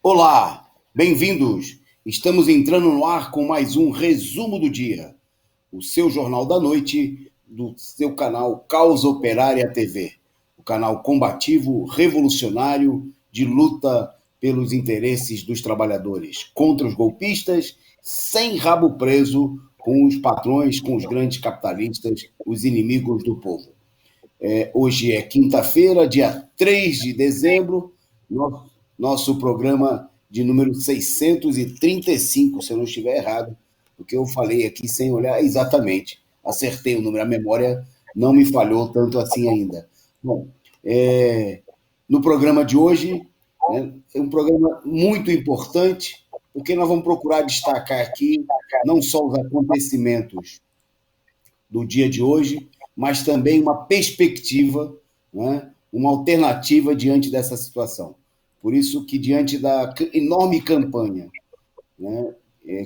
Olá, bem-vindos. Estamos entrando no ar com mais um resumo do dia, o seu jornal da noite do seu canal Causa Operária TV, o canal combativo, revolucionário de luta pelos interesses dos trabalhadores, contra os golpistas, sem rabo preso, com os patrões, com os grandes capitalistas, os inimigos do povo. Hoje é quinta-feira, dia 3 de dezembro, nosso programa de número 635, se eu não estiver errado, porque eu falei aqui sem olhar exatamente. Acertei o número, a memória não me falhou tanto assim ainda. Bom, é, no programa de hoje, né, é um programa muito importante, porque nós vamos procurar destacar aqui não só os acontecimentos do dia de hoje, mas também uma perspectiva, né, uma alternativa diante dessa situação. Por isso que, diante da enorme campanha, né,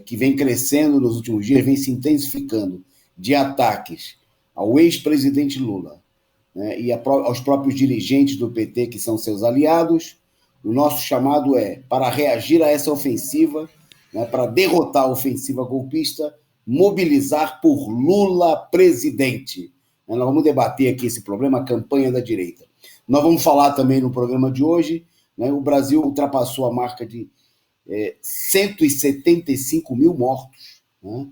que vem crescendo nos últimos dias, vem se intensificando, de ataques ao ex-presidente Lula, né, e aos próprios dirigentes do PT, que são seus aliados, o nosso chamado é para reagir a essa ofensiva, né, para derrotar a ofensiva golpista, mobilizar por Lula presidente. Nós vamos debater aqui esse problema, a campanha da direita. Nós vamos falar também no programa de hoje, né, o Brasil ultrapassou a marca de 175 mil mortos, né,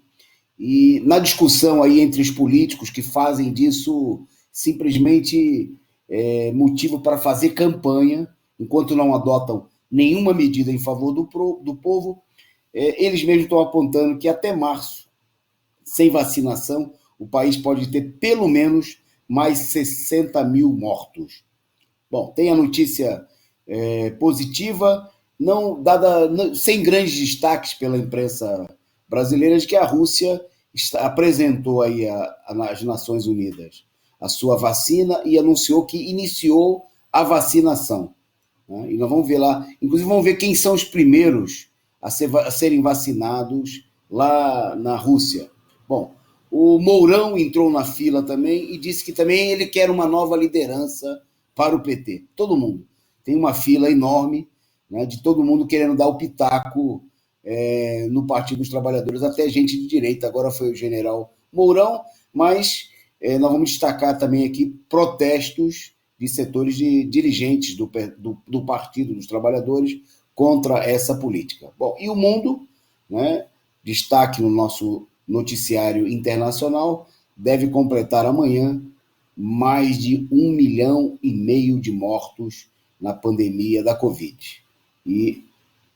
e na discussão aí entre os políticos que fazem disso simplesmente motivo para fazer campanha, enquanto não adotam nenhuma medida em favor do povo, eles mesmos estão apontando que até março, sem vacinação, o país pode ter pelo menos mais 60 mil mortos. Bom, tem a notícia positiva, não dada sem grandes destaques pela imprensa brasileira, de que a Rússia apresentou aí às Nações Unidas a sua vacina e anunciou que iniciou a vacinação. Né? E nós vamos ver lá, inclusive vamos ver quem são os primeiros a serem vacinados lá na Rússia. Bom, o Mourão entrou na fila também e disse que também ele quer uma nova liderança para o PT. Todo mundo. Tem uma fila enorme, né, de todo mundo querendo dar o pitaco no Partido dos Trabalhadores, até gente de direita. Agora foi o general Mourão, mas nós vamos destacar também aqui protestos de setores de dirigentes do Partido dos Trabalhadores contra essa política. Bom, e o mundo, né, destaque no nosso noticiário internacional, deve completar amanhã mais de 1,5 milhão de mortos na pandemia da Covid. E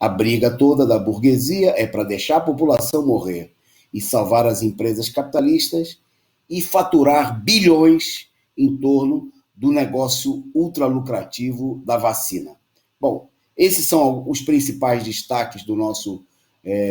a briga toda da burguesia é para deixar a população morrer e salvar as empresas capitalistas e faturar bilhões em torno do negócio ultralucrativo da vacina. Bom, esses são os principais destaques do nosso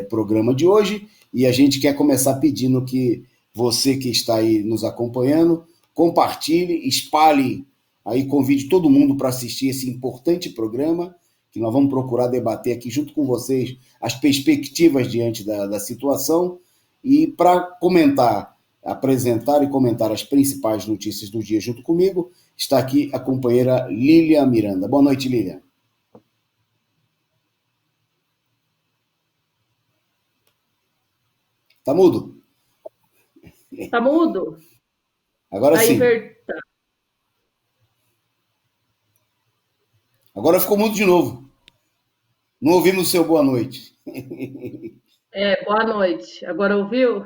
programa de hoje, e a gente quer começar pedindo que você que está aí nos acompanhando compartilhe, espalhe, aí convide todo mundo para assistir esse importante programa, que nós vamos procurar debater aqui junto com vocês as perspectivas diante da situação, e para comentar, apresentar e comentar as principais notícias do dia junto comigo, está aqui a companheira Lília Miranda. Boa noite, Lília. Tá mudo? Tá mudo? Agora Tá sim. invertendo. Agora ficou mudo de novo. Não ouvimos o seu boa noite. Boa noite. Agora ouviu?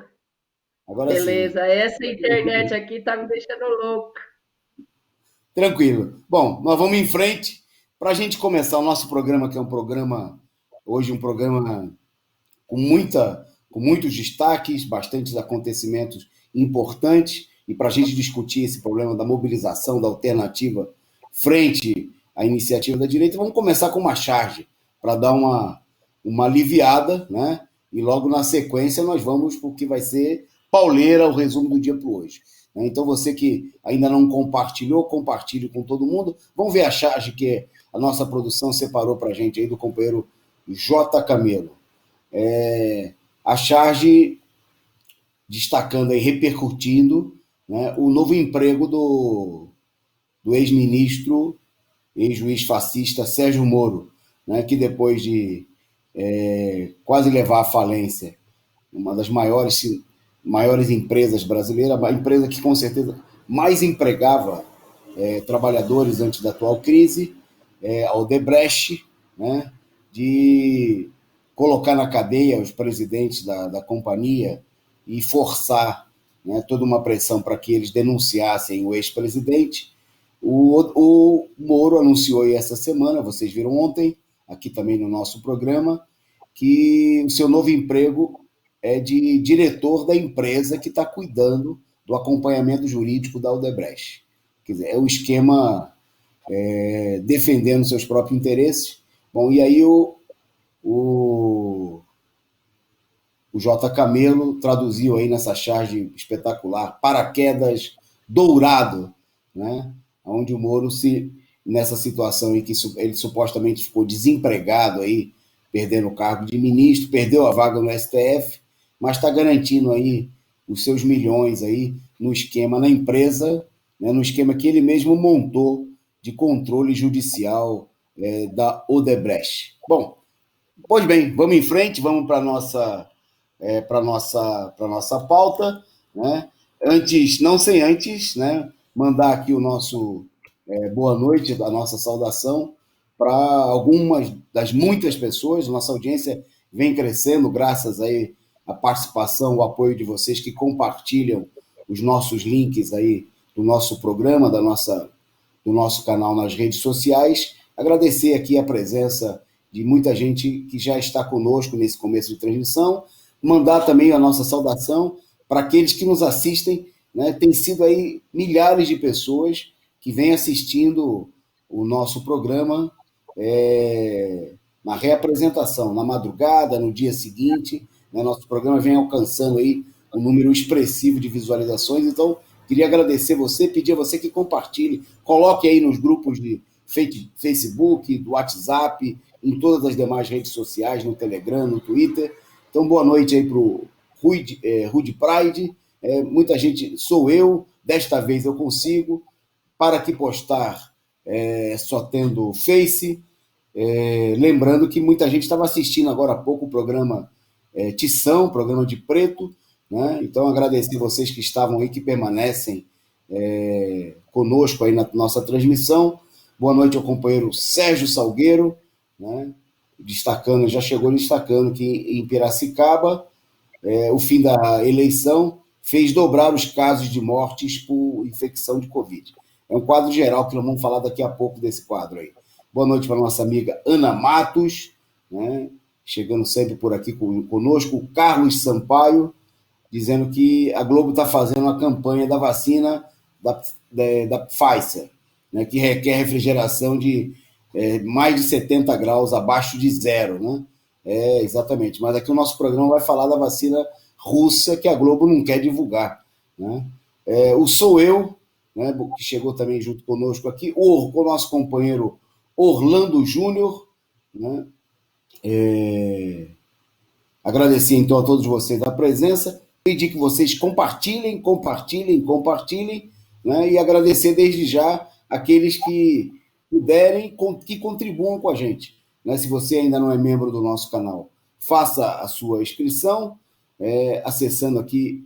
Agora sim. Beleza. Essa internet aqui tá me deixando louca. Tranquilo. Bom, nós vamos em frente para a gente começar o nosso programa, que é um programa, hoje, um programa com muitos destaques, bastantes acontecimentos importantes, e para a gente discutir esse problema da mobilização, da alternativa frente à iniciativa da direita, vamos começar com uma charge, para dar uma aliviada, né? E logo na sequência nós vamos para o que vai ser pauleira, o resumo do dia para hoje. Então você que ainda não compartilhou, compartilhe com todo mundo. Vamos ver a charge que a nossa produção separou para a gente aí do companheiro J. Camelo. A charge destacando aí, repercutindo, né, o novo emprego do ex-ministro, ex-juiz fascista Sérgio Moro. né, que depois de quase levar à falência, uma das maiores empresas brasileiras, uma empresa que com certeza mais empregava trabalhadores antes da atual crise, a Odebrecht, né, de colocar na cadeia os presidentes da companhia e forçar, né, toda uma pressão para que eles denunciassem o ex-presidente. O Moro anunciou aí essa semana, vocês viram ontem, aqui também no nosso programa, que o seu novo emprego é de diretor da empresa que está cuidando do acompanhamento jurídico da Odebrecht. Quer dizer, é o esquema defendendo seus próprios interesses. Bom, e aí o J. Camelo traduziu aí nessa charge espetacular, Paraquedas Dourado, né? Onde o Moro, nessa situação em que ele supostamente ficou desempregado, aí, perdendo o cargo de ministro, perdeu a vaga no STF, mas está garantindo aí os seus milhões aí no esquema, na empresa, né, no esquema que ele mesmo montou de controle judicial da Odebrecht. Bom, pois bem, vamos em frente, vamos para a nossa pauta, né? Não sem antes, né, mandar aqui o nosso boa noite, a nossa saudação para algumas das muitas pessoas. Nossa audiência vem crescendo graças aí à participação, o apoio de vocês que compartilham os nossos links aí do nosso programa, do nosso canal nas redes sociais. Agradecer aqui a presença de muita gente que já está conosco nesse começo de transmissão. Mandar também a nossa saudação para aqueles que nos assistem, né? Tem sido aí milhares de pessoas que vêm assistindo o nosso programa na reapresentação, na madrugada, no dia seguinte, né? Nosso programa vem alcançando aí um número expressivo de visualizações, então queria agradecer você, pedir a você que compartilhe, coloque aí nos grupos de Facebook, do WhatsApp, em todas as demais redes sociais, no Telegram, no Twitter. Então, boa noite aí para o Rude Pride. Muita gente, sou eu, desta vez eu consigo. Para que postar só tendo Face. Lembrando que muita gente estava assistindo agora há pouco o programa Tição, programa de Preto, né? Então, agradecer vocês que estavam aí, que permanecem conosco aí na nossa transmissão. Boa noite ao companheiro Sérgio Salgueiro, né? Já chegou destacando que em Piracicaba, o fim da eleição fez dobrar os casos de mortes por infecção de Covid. É um quadro geral que nós vamos falar daqui a pouco desse quadro aí. Boa noite para a nossa amiga Ana Matos, né? Chegando sempre por aqui conosco, o Carlos Sampaio, dizendo que a Globo está fazendo uma campanha da vacina da Pfizer, né? Que requer refrigeração de mais de 70 graus abaixo de zero, né? Exatamente. Mas aqui o nosso programa vai falar da vacina russa que a Globo não quer divulgar, né? O Sou Eu, né, que chegou também junto conosco aqui, o nosso companheiro Orlando Júnior, né? Agradecer então a todos vocês a presença, pedir que vocês compartilhem, né? E agradecer desde já aqueles que puderem, que contribuam com a gente, né? Se você ainda não é membro do nosso canal, faça a sua inscrição, acessando aqui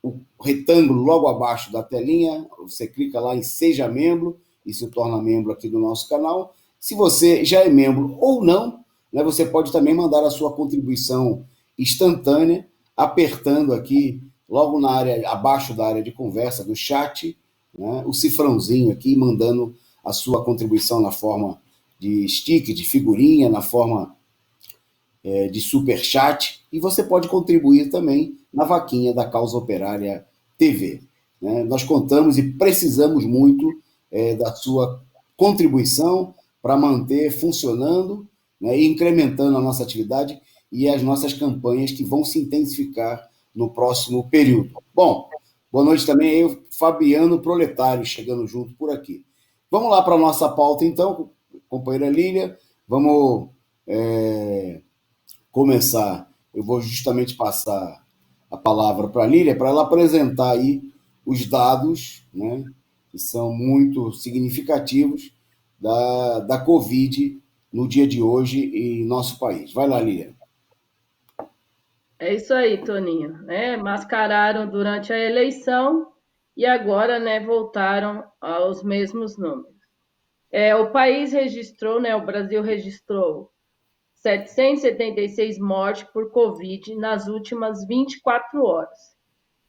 o retângulo logo abaixo da telinha, você clica lá em Seja Membro e se torna membro aqui do nosso canal. Se você já é membro ou não, né, você pode também mandar a sua contribuição instantânea, apertando aqui, logo na área, abaixo da área de conversa, do chat, né, o cifrãozinho aqui, mandando a sua contribuição na forma de sticker, de figurinha, na forma de superchat, e você pode contribuir também na vaquinha da Causa Operária TV. Né? Nós contamos e precisamos muito da sua contribuição para manter funcionando, né, e incrementando a nossa atividade e as nossas campanhas que vão se intensificar no próximo período. Bom, boa noite também aí, Fabiano Proletário, chegando junto por aqui. Vamos lá para a nossa pauta, então, companheira Lília. Vamos começar. Eu vou justamente passar a palavra para a Lília, para ela apresentar aí os dados, né, que são muito significativos da Covid no dia de hoje em nosso país. Vai lá, Lilian. É isso aí, Toninho, né? Mascararam durante a eleição e agora, né, voltaram aos mesmos números. O país registrou, né, o Brasil registrou 776 mortes por Covid nas últimas 24 horas,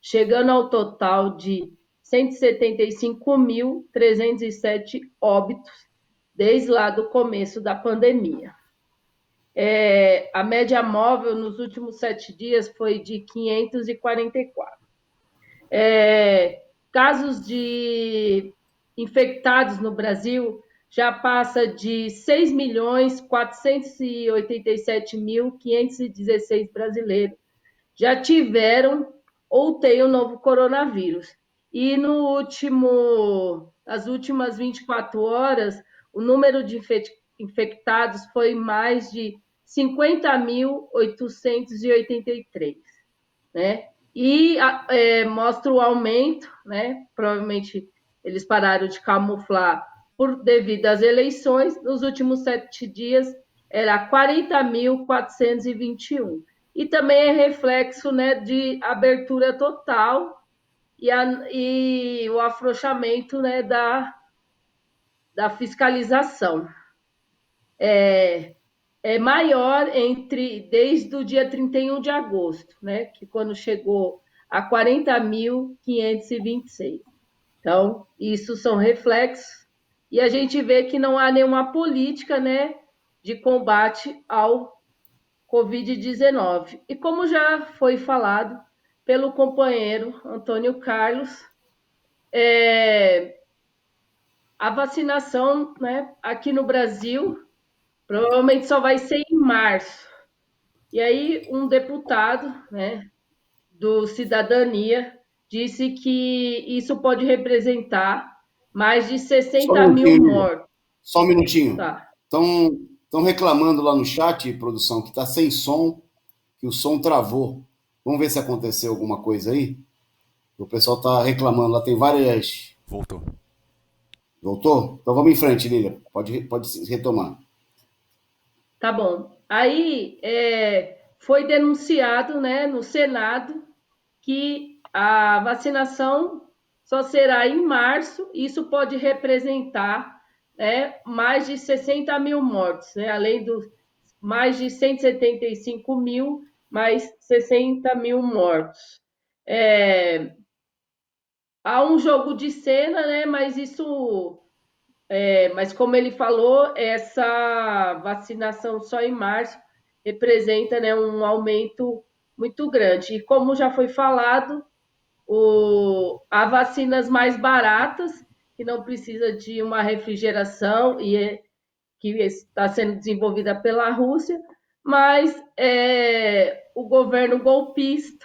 chegando ao total de 175.307 óbitos desde lá do começo da pandemia. A média móvel nos últimos 7 dias foi de 544. Casos de infectados no Brasil já passa de 6.487.516 brasileiros já tiveram ou têm o novo coronavírus. E nas últimas 24 horas, o número de infectados foi mais de 50.883, né? E mostra o aumento, né? Provavelmente eles pararam de camuflar devido às eleições. Nos últimos 7 dias, era 40.421. E também é reflexo, né, de abertura total e o afrouxamento, né, da fiscalização. É maior desde o dia 31 de agosto, né, que quando chegou a 40.526. Então, isso são reflexos, e a gente vê que não há nenhuma política, né, de combate ao Covid-19. E como já foi falado pelo companheiro Antônio Carlos, a vacinação, né, aqui no Brasil provavelmente só vai ser em março. E aí um deputado, né, do Cidadania disse que isso pode representar mais de Só um 60 mil minutinho, Lilian. mortos. Só um minutinho. Tá. Estão reclamando lá no chat, produção, que está sem som, que o som travou. Vamos ver se aconteceu alguma coisa aí. O pessoal está reclamando. Lá tem várias. Voltou. Voltou? Então vamos em frente, Lilian. Pode retomar. Tá bom. Aí foi denunciado, né, no Senado que a vacinação só será em março. Isso pode representar, né, mais de 60 mil mortes, né, além dos mais de 175 mil, mais 60 mil mortos. Há um jogo de cena, né, mas como ele falou, essa vacinação só em março representa, né, um aumento muito grande. E como já foi falado, há vacinas mais baratas, que não precisa de uma refrigeração, que está sendo desenvolvida pela Rússia, mas o governo golpista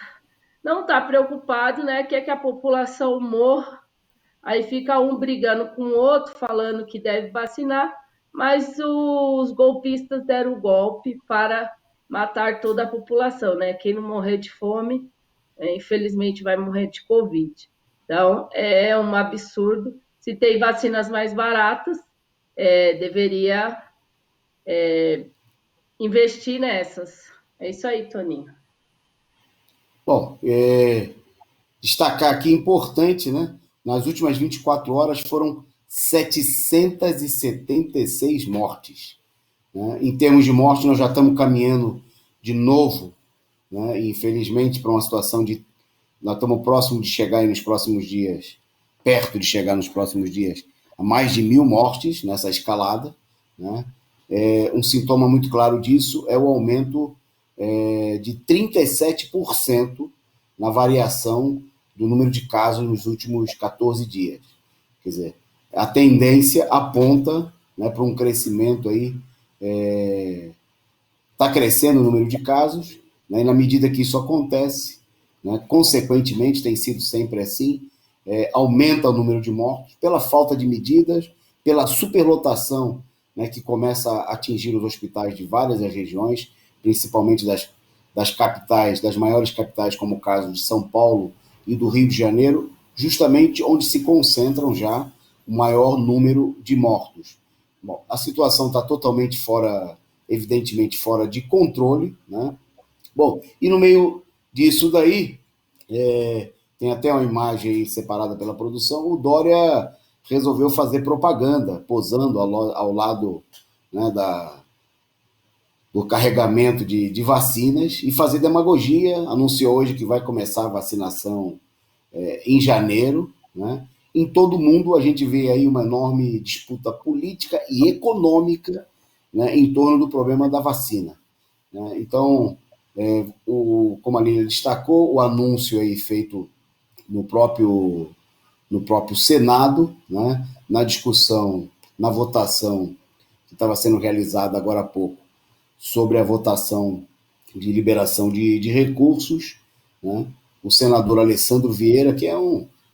não está preocupado, né, quer que a população morra. Aí fica um brigando com o outro, falando que deve vacinar, mas os golpistas deram o golpe para matar toda a população, né? Quem não morrer de fome, infelizmente vai morrer de Covid. Então, é um absurdo. Se tem vacinas mais baratas, deveria investir nessas. É isso aí, Toninho. Bom, destacar aqui, importante, né? Nas últimas 24 horas foram 776 mortes. Né? Em termos de morte, nós já estamos caminhando de novo, né? Infelizmente, para uma situação de. Nós estamos próximo de chegar aí nos próximos dias, perto de chegar nos próximos dias, a mais de 1.000 mortes nessa escalada. Né? Um sintoma muito claro disso é o aumento de 37% na variação do número de casos nos últimos 14 dias. Quer dizer, a tendência aponta, né, para um crescimento aí, está crescendo o número de casos, né, e na medida que isso acontece, né, consequentemente, tem sido sempre assim, aumenta o número de mortos pela falta de medidas, pela superlotação, né, que começa a atingir os hospitais de várias regiões, principalmente das capitais, das maiores capitais, como o caso de São Paulo e do Rio de Janeiro, justamente onde se concentram já o maior número de mortos. Bom, a situação está totalmente fora, evidentemente fora de controle, né? Bom, e no meio disso daí, tem até uma imagem separada pela produção, o Dória resolveu fazer propaganda, posando ao lado, né, do carregamento de vacinas e fazer demagogia. Anunciou hoje que vai começar a vacinação em janeiro. Né? Em todo o mundo, a gente vê aí uma enorme disputa política e econômica, né, em torno do problema da vacina. Né? Então, como a Lília destacou, o anúncio aí feito no próprio Senado, né, na discussão, na votação que estava sendo realizada agora há pouco, sobre a votação de liberação de recursos, né? O senador Alessandro Vieira, que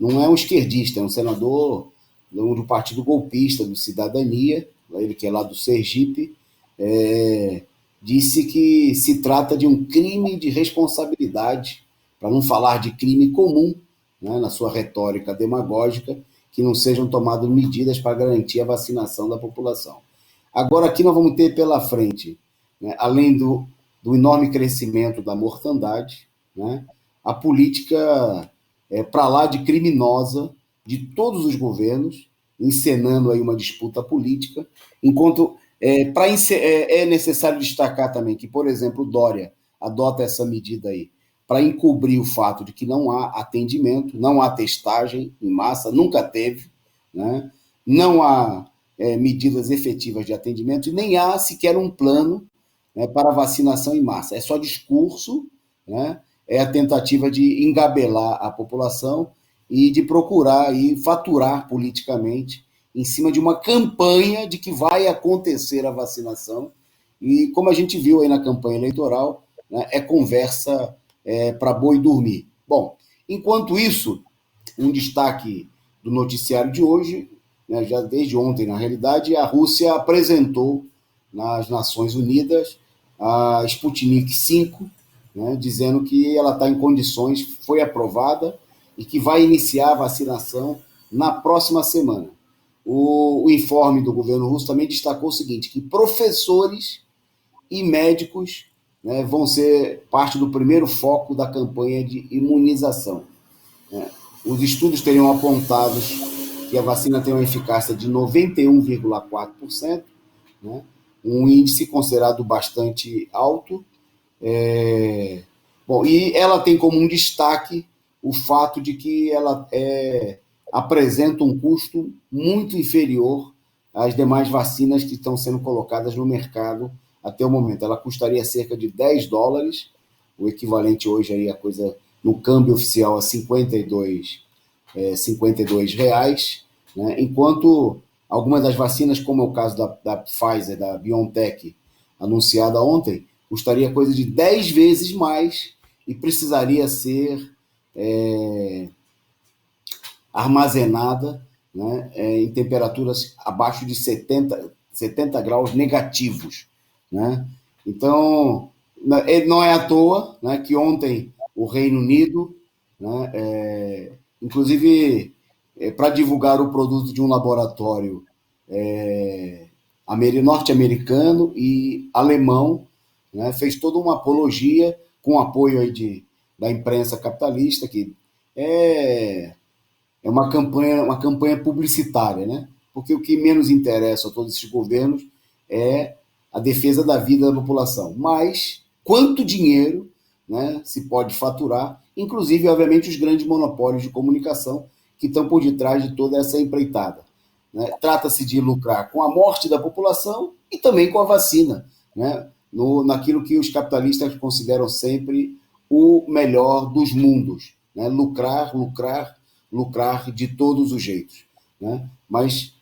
não é um esquerdista, é um senador do partido golpista, do Cidadania, ele que é lá do Sergipe, disse que se trata de um crime de responsabilidade, para não falar de crime comum, né, na sua retórica demagógica, que não sejam tomadas medidas para garantir a vacinação da população. Agora, aqui nós vamos ter pela frente, né, além do enorme crescimento da mortandade, né, a política para lá de criminosa de todos os governos, encenando aí uma disputa política, enquanto é necessário destacar também que, por exemplo, o Dória adota essa medida aí para encobrir o fato de que não há atendimento, não há testagem em massa, nunca teve, né? Não há medidas efetivas de atendimento e nem há sequer um plano, né, para vacinação em massa. É só discurso, né? É a tentativa de engabelar a população e de procurar e faturar politicamente em cima de uma campanha de que vai acontecer a vacinação. E como a gente viu aí na campanha eleitoral, né, é conversa para boi dormir. Bom, enquanto isso, um destaque do noticiário de hoje, né, já desde ontem, na realidade, a Rússia apresentou nas Nações Unidas a Sputnik V, né, dizendo que ela está em condições, foi aprovada e que vai iniciar a vacinação na próxima semana. O informe do governo russo também destacou o seguinte, que professores e médicos, né, vão ser parte do primeiro foco da campanha de imunização. Né? Os estudos teriam apontado que a vacina tem uma eficácia de 91,4%, né, um índice considerado bastante alto. Bom, e ela tem como um destaque o fato de que ela apresenta um custo muito inferior às demais vacinas que estão sendo colocadas no mercado até o momento. Ela custaria cerca de $10, o equivalente hoje aí a coisa no câmbio oficial a 52 reais, né? Enquanto algumas das vacinas, como é o caso da Pfizer, da BioNTech, anunciada ontem, custaria coisa de 10 vezes mais e precisaria ser armazenada, né, em temperaturas abaixo de 70 graus negativos. Né? Então, não é à toa, né, que ontem o Reino Unido, né, inclusive para divulgar o produto de um laboratório norte-americano e alemão, né, fez toda uma apologia com apoio aí da imprensa capitalista, que é uma campanha publicitária, né? Porque o que menos interessa a todos esses governos é a defesa da vida da população. Mas quanto dinheiro, né, se pode faturar, inclusive, obviamente, os grandes monopólios de comunicação que estão por detrás de toda essa empreitada. Né? Trata-se de lucrar com a morte da população e também com a vacina, né? Naquilo que os capitalistas consideram sempre o melhor dos mundos. Né? Lucrar de todos os jeitos. Né? Mas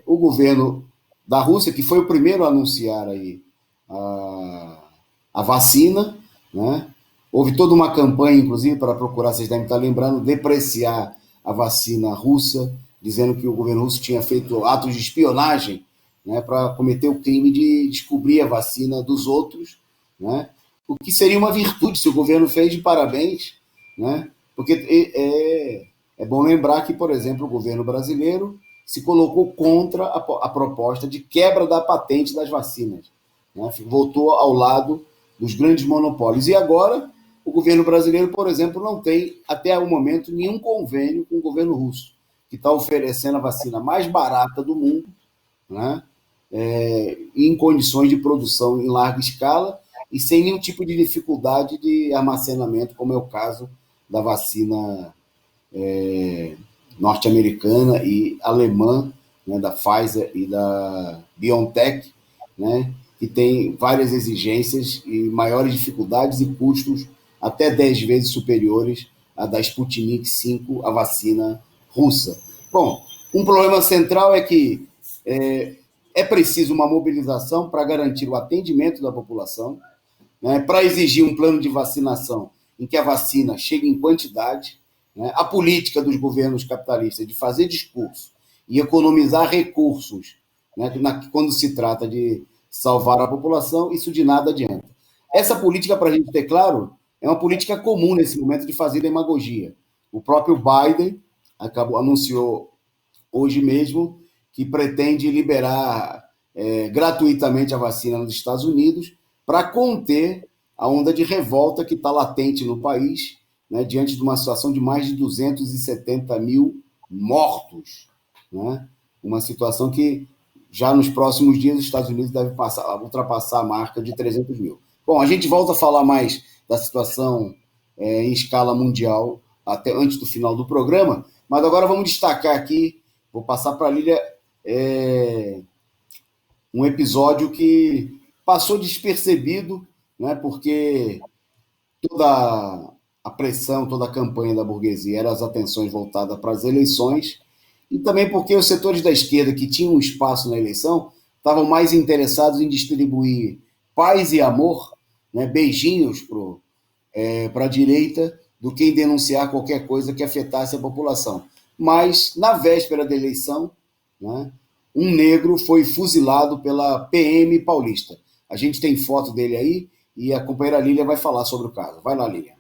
o governo da Rússia, que foi o primeiro a anunciar aí a vacina, né? Houve toda uma campanha, inclusive, para procurar, vocês devem estar lembrando, depreciar a vacina russa, dizendo que o governo russo tinha feito atos de espionagem, né, para cometer o crime de descobrir a vacina dos outros, né? O que seria uma virtude se o governo fez, de parabéns, né? Porque é bom lembrar que, por exemplo, o governo brasileiro se colocou contra a proposta de quebra da patente das vacinas, né? Voltou ao lado dos grandes monopólios. E agora, o governo brasileiro, por exemplo, não tem, até o momento, nenhum convênio com o governo russo, que está oferecendo a vacina mais barata do mundo, né? Em condições de produção em larga escala e sem nenhum tipo de dificuldade de armazenamento, como é o caso da vacina norte-americana e alemã, né, da Pfizer e da BioNTech, né, que tem várias exigências e maiores dificuldades e custos até 10 vezes superiores à da Sputnik V, a vacina russa. Bom, um problema central é que é preciso uma mobilização para garantir o atendimento da população, né, para exigir um plano de vacinação em que a vacina chegue em quantidade, né, a política dos governos capitalistas de fazer discurso e economizar recursos, né, quando se trata de salvar a população, isso de nada adianta. Essa política, para a gente ter claro, é uma política comum nesse momento de fazer demagogia. O próprio Biden anunciou hoje mesmo que pretende liberar gratuitamente a vacina nos Estados Unidos para conter a onda de revolta que está latente no país, né, diante de uma situação de mais de 270 mil mortos. Né? Uma situação que já nos próximos dias os Estados Unidos devem ultrapassar a marca de 300 mil. Bom, a gente volta a falar mais da situação em escala mundial até antes do final do programa, mas agora vamos destacar aqui, vou passar para a Lília um episódio que passou despercebido, né, porque toda a pressão, toda a campanha da burguesia eram as atenções voltadas para as eleições, e também porque os setores da esquerda que tinham espaço na eleição estavam mais interessados em distribuir paz e amor, né, beijinhos para a direita, do que em denunciar qualquer coisa que afetasse a população. Mas, na véspera da eleição, né, um negro foi fuzilado pela PM paulista. A gente tem foto dele aí e a companheira Lília vai falar sobre o caso. Vai lá, Lília.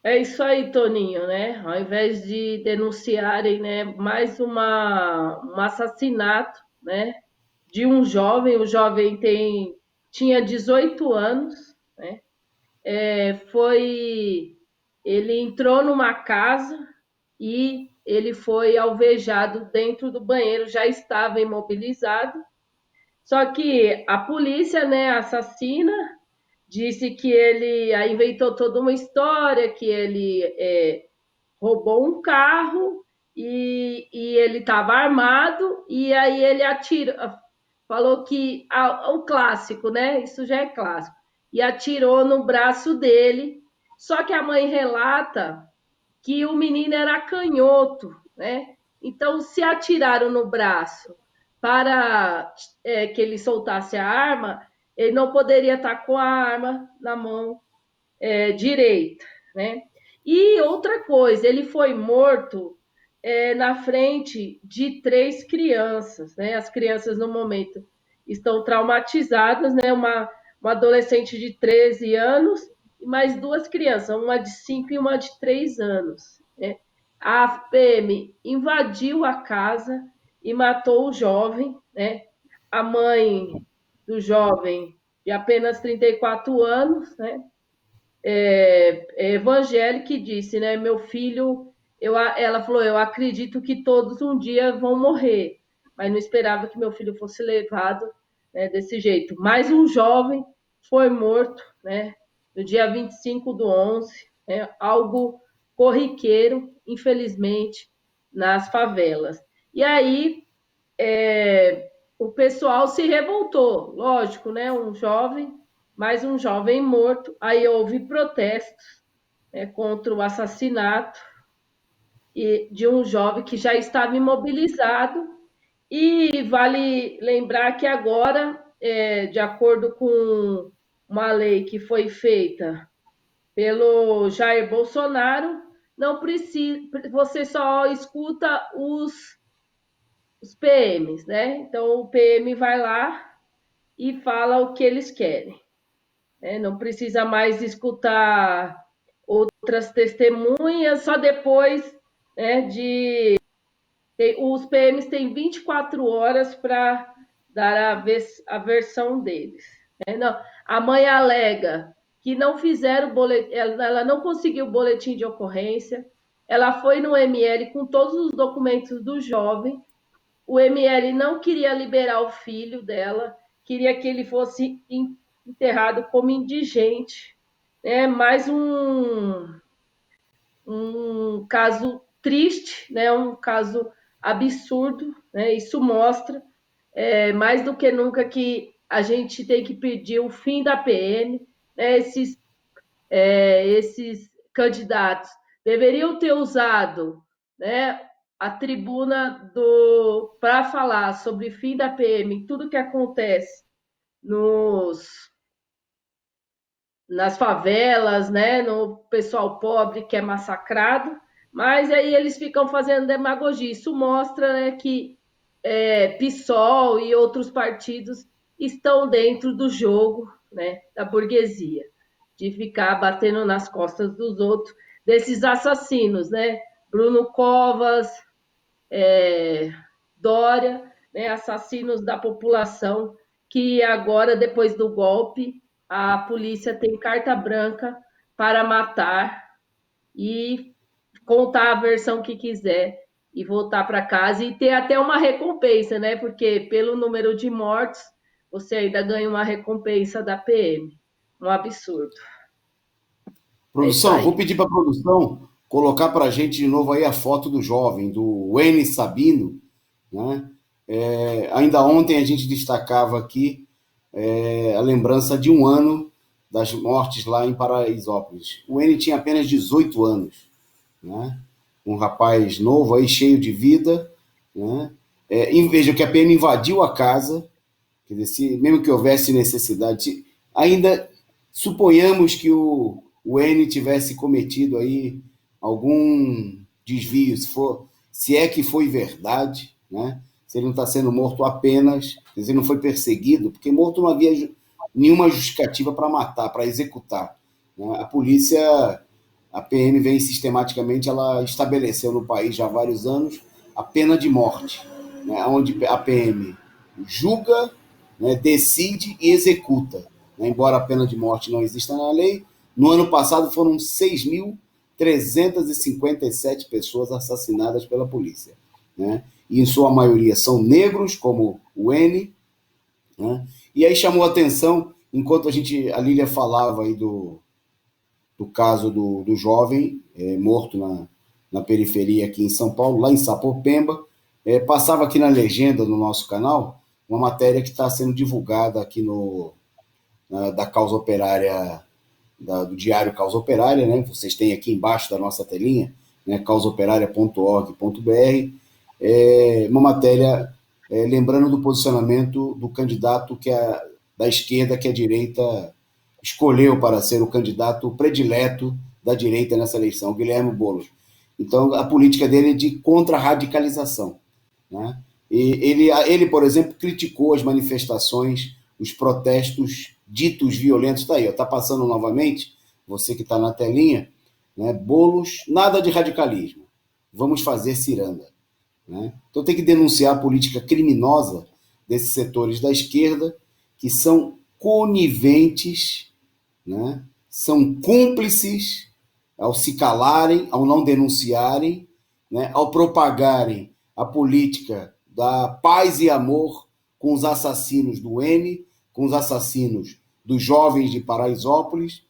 É isso aí, Toninho, né? Ao invés de denunciarem, né, mais um assassinato, né, de um jovem, o jovem tinha 18 anos, né? Ele entrou numa casa e ele foi alvejado dentro do banheiro, já estava imobilizado. Só que a polícia, né, assassina, disse que ele inventou toda uma história, que ele roubou um carro e ele estava armado, e aí ele atira, falou que o clássico, né? Isso já é clássico. E atirou no braço dele. Só que a mãe relata que o menino era canhoto, né? Então, se atiraram no braço para que ele soltasse a arma, ele não poderia estar com a arma na mão direita, né? E outra coisa, ele foi morto na frente de 3 crianças, né? As crianças, no momento, estão traumatizadas, né? Uma adolescente de 13 anos e mais 2 crianças, uma de 5 e uma de 3 anos, né? A PM invadiu a casa e matou o jovem, né? A mãe do jovem, de apenas 34 anos, né? Evangélica, que disse, né? Meu filho, ela falou, eu acredito que todos um dia vão morrer, mas não esperava que meu filho fosse levado, né, desse jeito. Mais um jovem foi morto, né? No dia 25/11, né, algo corriqueiro, infelizmente, nas favelas. E aí o pessoal se revoltou, lógico, né? Mais um jovem morto. Aí houve protestos, né, contra o assassinato de um jovem que já estava imobilizado. E vale lembrar que agora, de acordo com uma lei que foi feita pelo Jair Bolsonaro, não precisa, você só escuta os PMs, né? Então o PM vai lá e fala o que eles querem, né? Não precisa mais escutar outras testemunhas, só depois, né, de Os PMs têm 24 horas para dar a versão deles. Né? Não, a mãe alega que não fizeram boletim, ela não conseguiu o boletim de ocorrência, ela foi no ML com todos os documentos do jovem, o ML não queria liberar o filho dela, queria que ele fosse enterrado como indigente. É mais um caso triste, né? Um caso absurdo. Né? Isso mostra, mais do que nunca, que a gente tem que pedir o fim da PM. Né? Esses candidatos deveriam ter usado, né, a tribuna para falar sobre fim da PM, tudo que acontece nas favelas, né, no pessoal pobre que é massacrado, mas aí eles ficam fazendo demagogia. Isso mostra, né, que PSOL e outros partidos estão dentro do jogo, né, da burguesia, de ficar batendo nas costas dos outros, desses assassinos, né? Bruno Covas, Dória, né, assassinos da população, que agora, depois do golpe, a polícia tem carta branca para matar e contar a versão que quiser e voltar para casa e ter até uma recompensa, né? Porque pelo número de mortes, você ainda ganha uma recompensa da PM. Um absurdo. É isso Produção, vou aí. pedir para a produção colocar para a gente de novo aí a foto do jovem, do Wayne Sabino, né? Ainda ontem a gente destacava aqui a lembrança de um ano das mortes lá em Paraisópolis. O Wayne tinha apenas 18 anos, né? Um rapaz novo aí, cheio de vida, né? Veja que a PM invadiu a casa, quer dizer, mesmo que houvesse necessidade, ainda suponhamos que o N tivesse cometido aí algum desvio, se é que foi verdade, né? Se ele não está sendo morto apenas, se ele não foi perseguido, porque morto não havia nenhuma justificativa para matar, para executar. Né? A polícia, a PM vem sistematicamente, ela estabeleceu no país já há vários anos a pena de morte, né? Onde a PM julga, né, decide e executa. Né? Embora a pena de morte não exista na lei, no ano passado foram 6.357 pessoas assassinadas pela polícia. Né? E em sua maioria são negros, como o N. Né? E aí chamou a atenção, enquanto a Lília falava aí do caso do jovem morto na periferia aqui em São Paulo, lá em Sapopemba, passava aqui na legenda do nosso canal uma matéria que está sendo divulgada aqui da Causa Operária, do Diário Causa Operária, né? Vocês têm aqui embaixo da nossa telinha, né? causaoperaria.org.br, uma matéria lembrando do posicionamento do candidato da esquerda que a direita escolheu para ser o candidato predileto da direita nessa eleição, Guilherme Boulos. Então, a política dele é de contra-radicalização. Né? Ele, por exemplo, criticou as manifestações, os protestos ditos violentos. Está aí, está passando novamente, você que está na telinha, né? Boulos, nada de radicalismo, vamos fazer ciranda. Né? Então tem que denunciar a política criminosa desses setores da esquerda que são coniventes, né? São cúmplices ao se calarem, ao não denunciarem, né? Ao propagarem a política da paz e amor com os assassinos do N, com os assassinos dos jovens de Paraisópolis,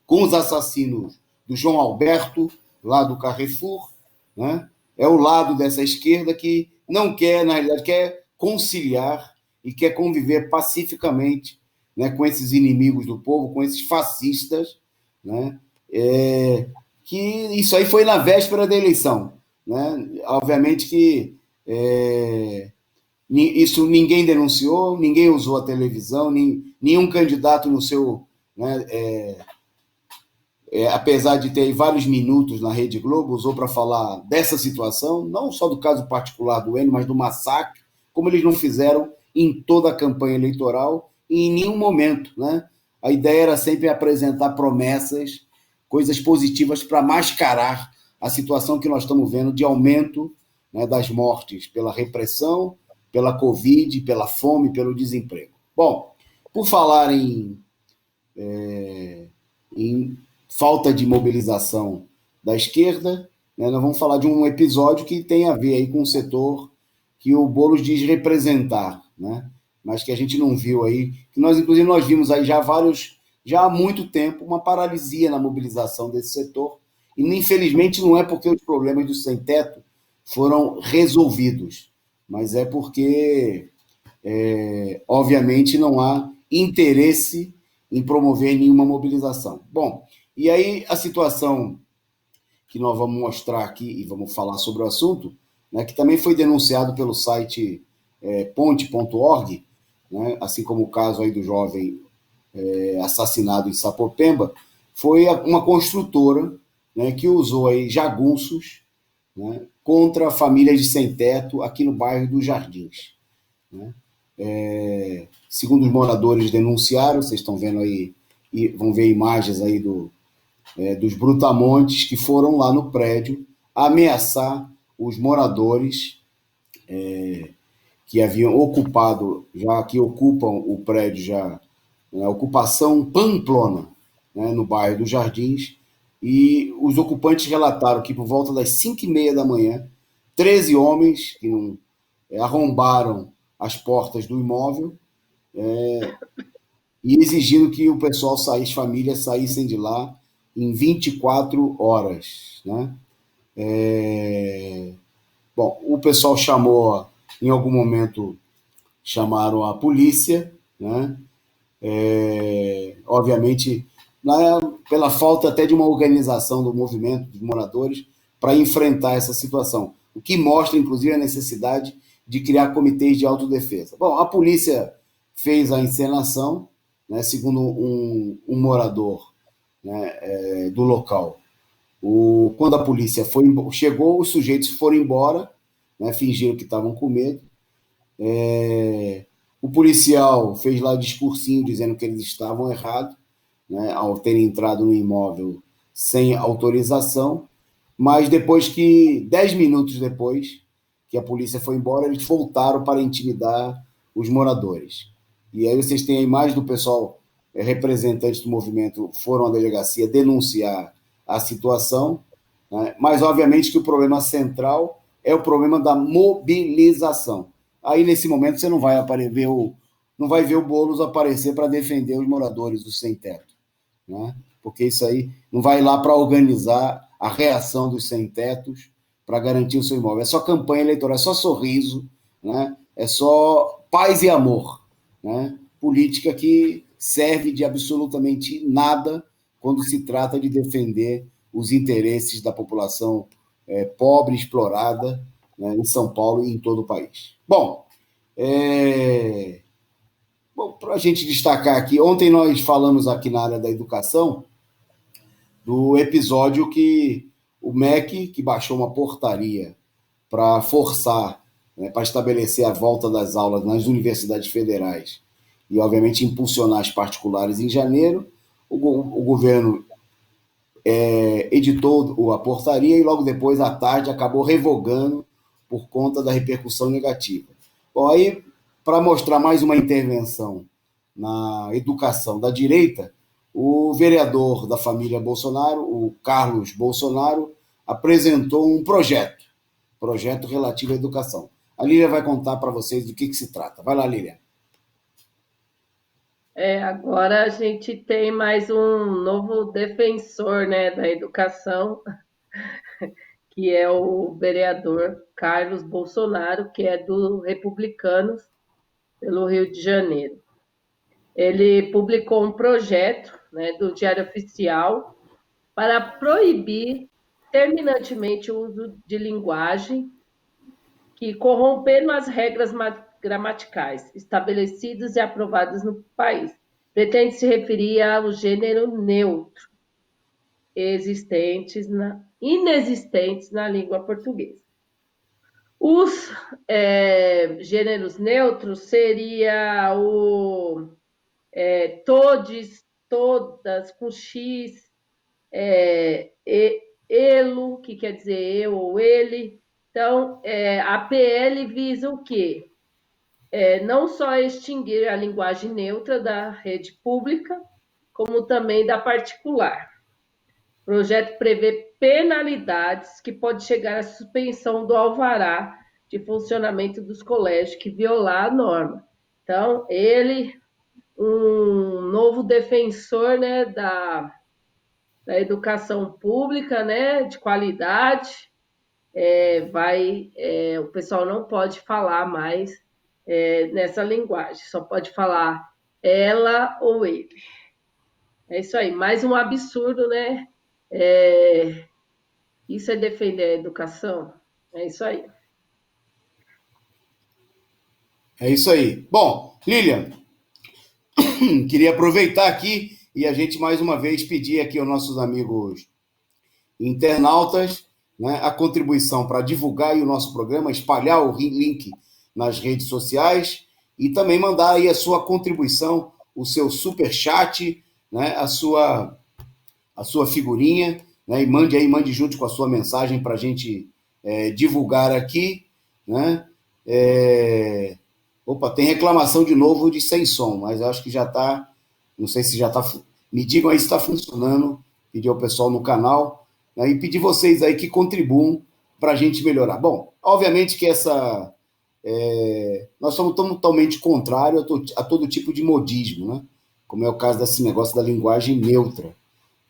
com os assassinos do João Alberto, lá do Carrefour. Né? É o lado dessa esquerda que não quer, na realidade, quer conciliar e quer conviver pacificamente, né, com esses inimigos do povo, com esses fascistas, né? Que isso aí foi na véspera da eleição. Né? Obviamente que isso ninguém denunciou, ninguém usou a televisão, nenhum candidato no seu... Né, apesar de ter vários minutos na Rede Globo, usou para falar dessa situação, não só do caso particular do N, mas do massacre, como eles não fizeram em toda a campanha eleitoral e em nenhum momento. Né? A ideia era sempre apresentar promessas, coisas positivas para mascarar a situação que nós estamos vendo de aumento, né, das mortes pela repressão, pela Covid, pela fome, pelo desemprego. Bom, por falar em falta de mobilização da esquerda, né, nós vamos falar de um episódio que tem a ver aí com o setor que o Boulos diz representar, né? Mas que a gente não viu aí, que nós inclusive nós vimos aí já há muito tempo uma paralisia na mobilização desse setor, e infelizmente não é porque os problemas do sem teto foram resolvidos, mas é porque obviamente não há interesse em promover nenhuma mobilização. Bom, e aí a situação que nós vamos mostrar aqui e vamos falar sobre o assunto, né, que também foi denunciado pelo site ponte.org, né, assim como o caso aí do jovem assassinado em Sapopemba, foi uma construtora, né, que usou aí jagunços, né, contra famílias de sem-teto aqui no bairro dos Jardins. Né? Segundo os moradores denunciaram, vocês estão vendo aí, e vão ver imagens aí dos brutamontes que foram lá no prédio ameaçar os moradores que haviam ocupado, já que ocupam o prédio já, né, ocupação pamplona, né, no bairro dos Jardins, e os ocupantes relataram que por volta das 5h30 da manhã, 13 homens que não, arrombaram as portas do imóvel e exigindo que o pessoal saísse, famílias saíssem de lá em 24 horas. Né? Bom, o pessoal chamou, em algum momento, chamaram a polícia, né? Obviamente, pela falta até de uma organização do movimento dos moradores para enfrentar essa situação, o que mostra, inclusive, a necessidade de criar comitês de autodefesa. Bom, a polícia fez a encenação, né, segundo um morador, né, do local. Quando a polícia chegou, os sujeitos foram embora, né, fingiram que estavam com medo. O policial fez lá o discursinho dizendo que eles estavam errados, né, ao terem entrado no imóvel sem autorização, mas 10 minutos depois que a polícia foi embora, eles voltaram para intimidar os moradores. E aí vocês têm a imagem do pessoal, representantes do movimento, foram à delegacia denunciar a situação, né, mas obviamente que o problema central é o problema da mobilização. Aí, nesse momento, você não vai ver o Boulos aparecer para defender os moradores do sem-teto, né? Porque isso aí não vai lá para organizar a reação dos sem-tetos para garantir o seu imóvel. É só campanha eleitoral, é só sorriso, né? É só paz e amor, né? Política que serve de absolutamente nada quando se trata de defender os interesses da população pobre, explorada, né, em São Paulo e em todo o país. Bom, para a gente destacar aqui, ontem nós falamos aqui na área da educação do episódio que o MEC, que baixou uma portaria para forçar, né, para estabelecer a volta das aulas nas universidades federais e, obviamente, impulsionar as particulares em janeiro, o governo editou a portaria e logo depois, à tarde, acabou revogando por conta da repercussão negativa. Bom, aí, para mostrar mais uma intervenção na educação da direita, o vereador da família Bolsonaro, o Carlos Bolsonaro, apresentou um projeto relativo à educação. A Lília vai contar para vocês do que se trata. Vai lá, Lília. Agora a gente tem mais um novo defensor, né, da educação, que é o vereador Carlos Bolsonaro, que é do Republicanos pelo Rio de Janeiro. Ele publicou um projeto, né, do Diário Oficial para proibir terminantemente o uso de linguagem que corrompendo as regras gramaticais estabelecidas e aprovadas no país. Pretende se referir ao gênero neutro inexistentes na língua portuguesa. Os gêneros neutros seria o todes, todas, com X, elo, que quer dizer eu ou ele, Então, a PL visa o quê? Não só extinguir a linguagem neutra da rede pública, como também da particular. O projeto prevê penalidades que pode chegar à suspensão do alvará de funcionamento dos colégios que violar a norma. Então, ele, um novo defensor, né, da educação pública, né, de qualidade, o pessoal não pode falar mais nessa linguagem, só pode falar ela ou ele. É isso aí, mais um absurdo, né? Isso é defender a educação? É isso aí. É isso aí. Bom, Lilian, queria aproveitar aqui e a gente mais uma vez pedir aqui aos nossos amigos internautas, né, a contribuição para divulgar o nosso programa, espalhar o link nas redes sociais e também mandar aí a sua contribuição, o seu super chat, né, a sua figurinha, né, e mande junto com a sua mensagem para a gente divulgar aqui, né? Opa, tem reclamação de novo de sem som, mas acho que já está, não sei se já está, me digam aí se está funcionando, pedir ao pessoal no canal, né, e pedir vocês aí que contribuam para a gente melhorar. Bom, obviamente que nós somos totalmente contrários a todo tipo de modismo, né? Como é o caso desse negócio da linguagem neutra,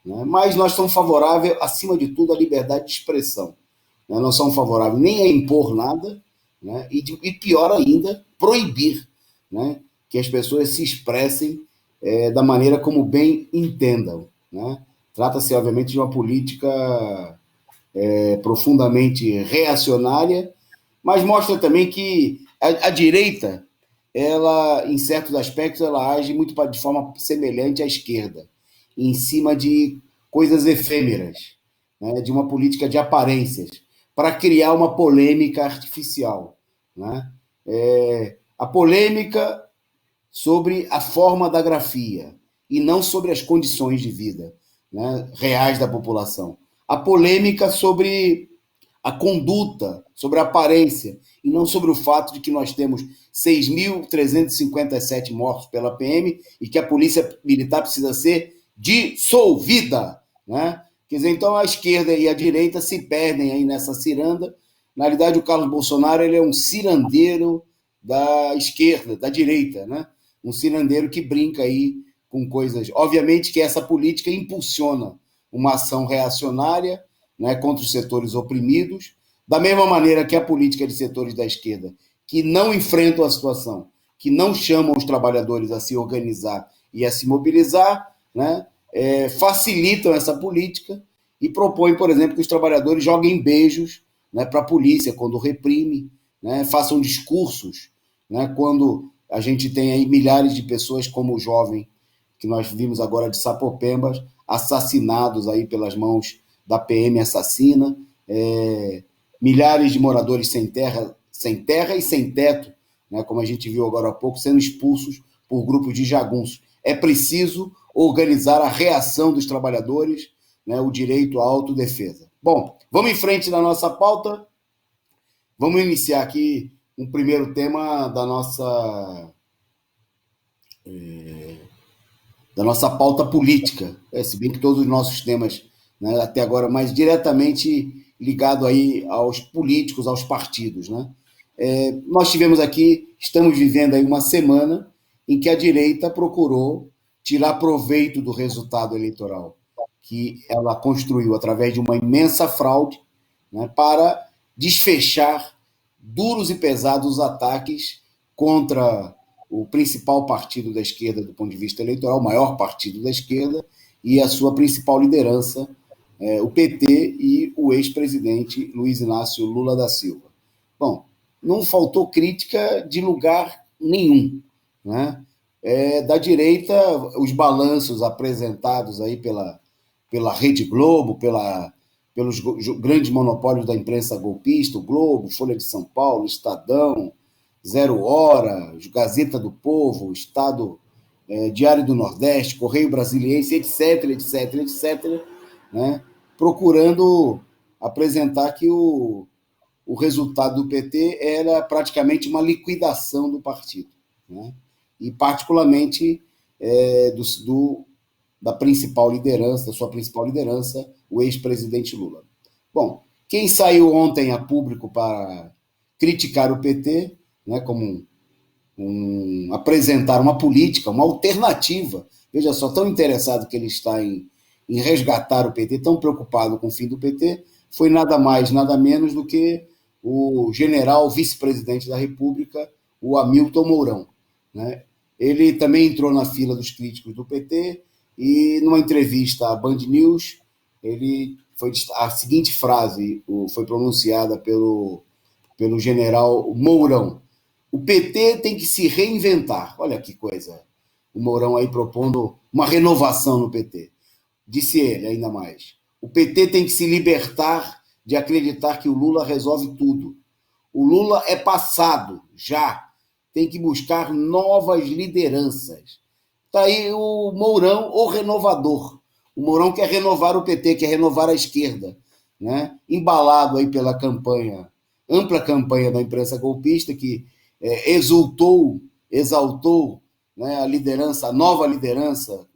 né? Mas nós somos favoráveis, acima de tudo, à liberdade de expressão, né? Não somos favoráveis nem a impor nada, né? E pior ainda, proibir, né, que as pessoas se expressem da maneira como bem entendam, né? Trata-se, obviamente, de uma política profundamente reacionária, mas mostra também que a direita, ela, em certos aspectos, ela age muito de forma semelhante à esquerda, em cima de coisas efêmeras, né, de uma política de aparências, para criar uma polêmica artificial, né? A polêmica sobre a forma da grafia e não sobre as condições de vida, né, reais da população. A polêmica sobre a conduta, sobre a aparência, e não sobre o fato de que nós temos 6.357 mortos pela PM e que a polícia militar precisa ser dissolvida, né? Quer dizer, então a esquerda e a direita se perdem aí nessa ciranda. Na realidade, o Carlos Bolsonaro ele é um cirandeiro da esquerda, da direita, né? Um cirandeiro que brinca aí com coisas. Obviamente que essa política impulsiona uma ação reacionária, né, contra os setores oprimidos, da mesma maneira que a política de setores da esquerda, que não enfrentam a situação, que não chamam os trabalhadores a se organizar e a se mobilizar, né, facilitam essa política e propõem, por exemplo, que os trabalhadores joguem beijos, né, para a polícia quando reprime, né, façam discursos, né, quando a gente tem aí milhares de pessoas como o jovem que nós vimos agora de Sapopembas, assassinados aí pelas mãos da PM assassina, milhares de moradores sem terra e sem teto, né, como a gente viu agora há pouco, sendo expulsos por grupos de jagunços. É preciso organizar a reação dos trabalhadores, né, o direito à autodefesa. Bom, vamos em frente na nossa pauta. Vamos iniciar aqui um primeiro tema da nossa pauta política, se bem que todos os nossos temas, né, até agora, mais diretamente ligado aí aos políticos, aos partidos, né? Nós tivemos aqui, estamos vivendo aí uma semana em que a direita procurou tirar proveito do resultado eleitoral que ela construiu através de uma imensa fraude, né, para desfechar duros e pesados ataques contra o principal partido da esquerda do ponto de vista eleitoral, o maior partido da esquerda, e a sua principal liderança, o PT e o ex-presidente Luiz Inácio Lula da Silva. Bom, não faltou crítica de lugar nenhum, né? Da direita, os balanços apresentados aí pela Rede Globo, pelos grandes monopólios da imprensa golpista, o Globo, Folha de São Paulo, Estadão, Zero Hora, Gazeta do Povo, Estado, Diário do Nordeste, Correio Brasiliense, etc, etc, etc, né? Procurando apresentar que o resultado do PT era praticamente uma liquidação do partido, né? E particularmente da principal liderança, da sua principal liderança, o ex-presidente Lula. Bom, quem saiu ontem a público para criticar o PT, né, como apresentar uma política, uma alternativa, veja só, tão interessado que ele está em resgatar o PT, tão preocupado com o fim do PT, foi nada mais, nada menos do que o general vice-presidente da República, o Hamilton Mourão, né? Ele também entrou na fila dos críticos do PT e, numa entrevista à Band News, a seguinte frase foi pronunciada pelo general Mourão: o PT tem que se reinventar. Olha que coisa. O Mourão aí propondo uma renovação no PT. Disse ele ainda mais: o PT tem que se libertar de acreditar que o Lula resolve tudo. O Lula é passado, já. Tem que buscar novas lideranças. Está aí o Mourão, o renovador. O Mourão quer renovar o PT, quer renovar a esquerda, né? Embalado aí pela ampla campanha da imprensa golpista, que exaltou, né, a liderança, a nova liderança,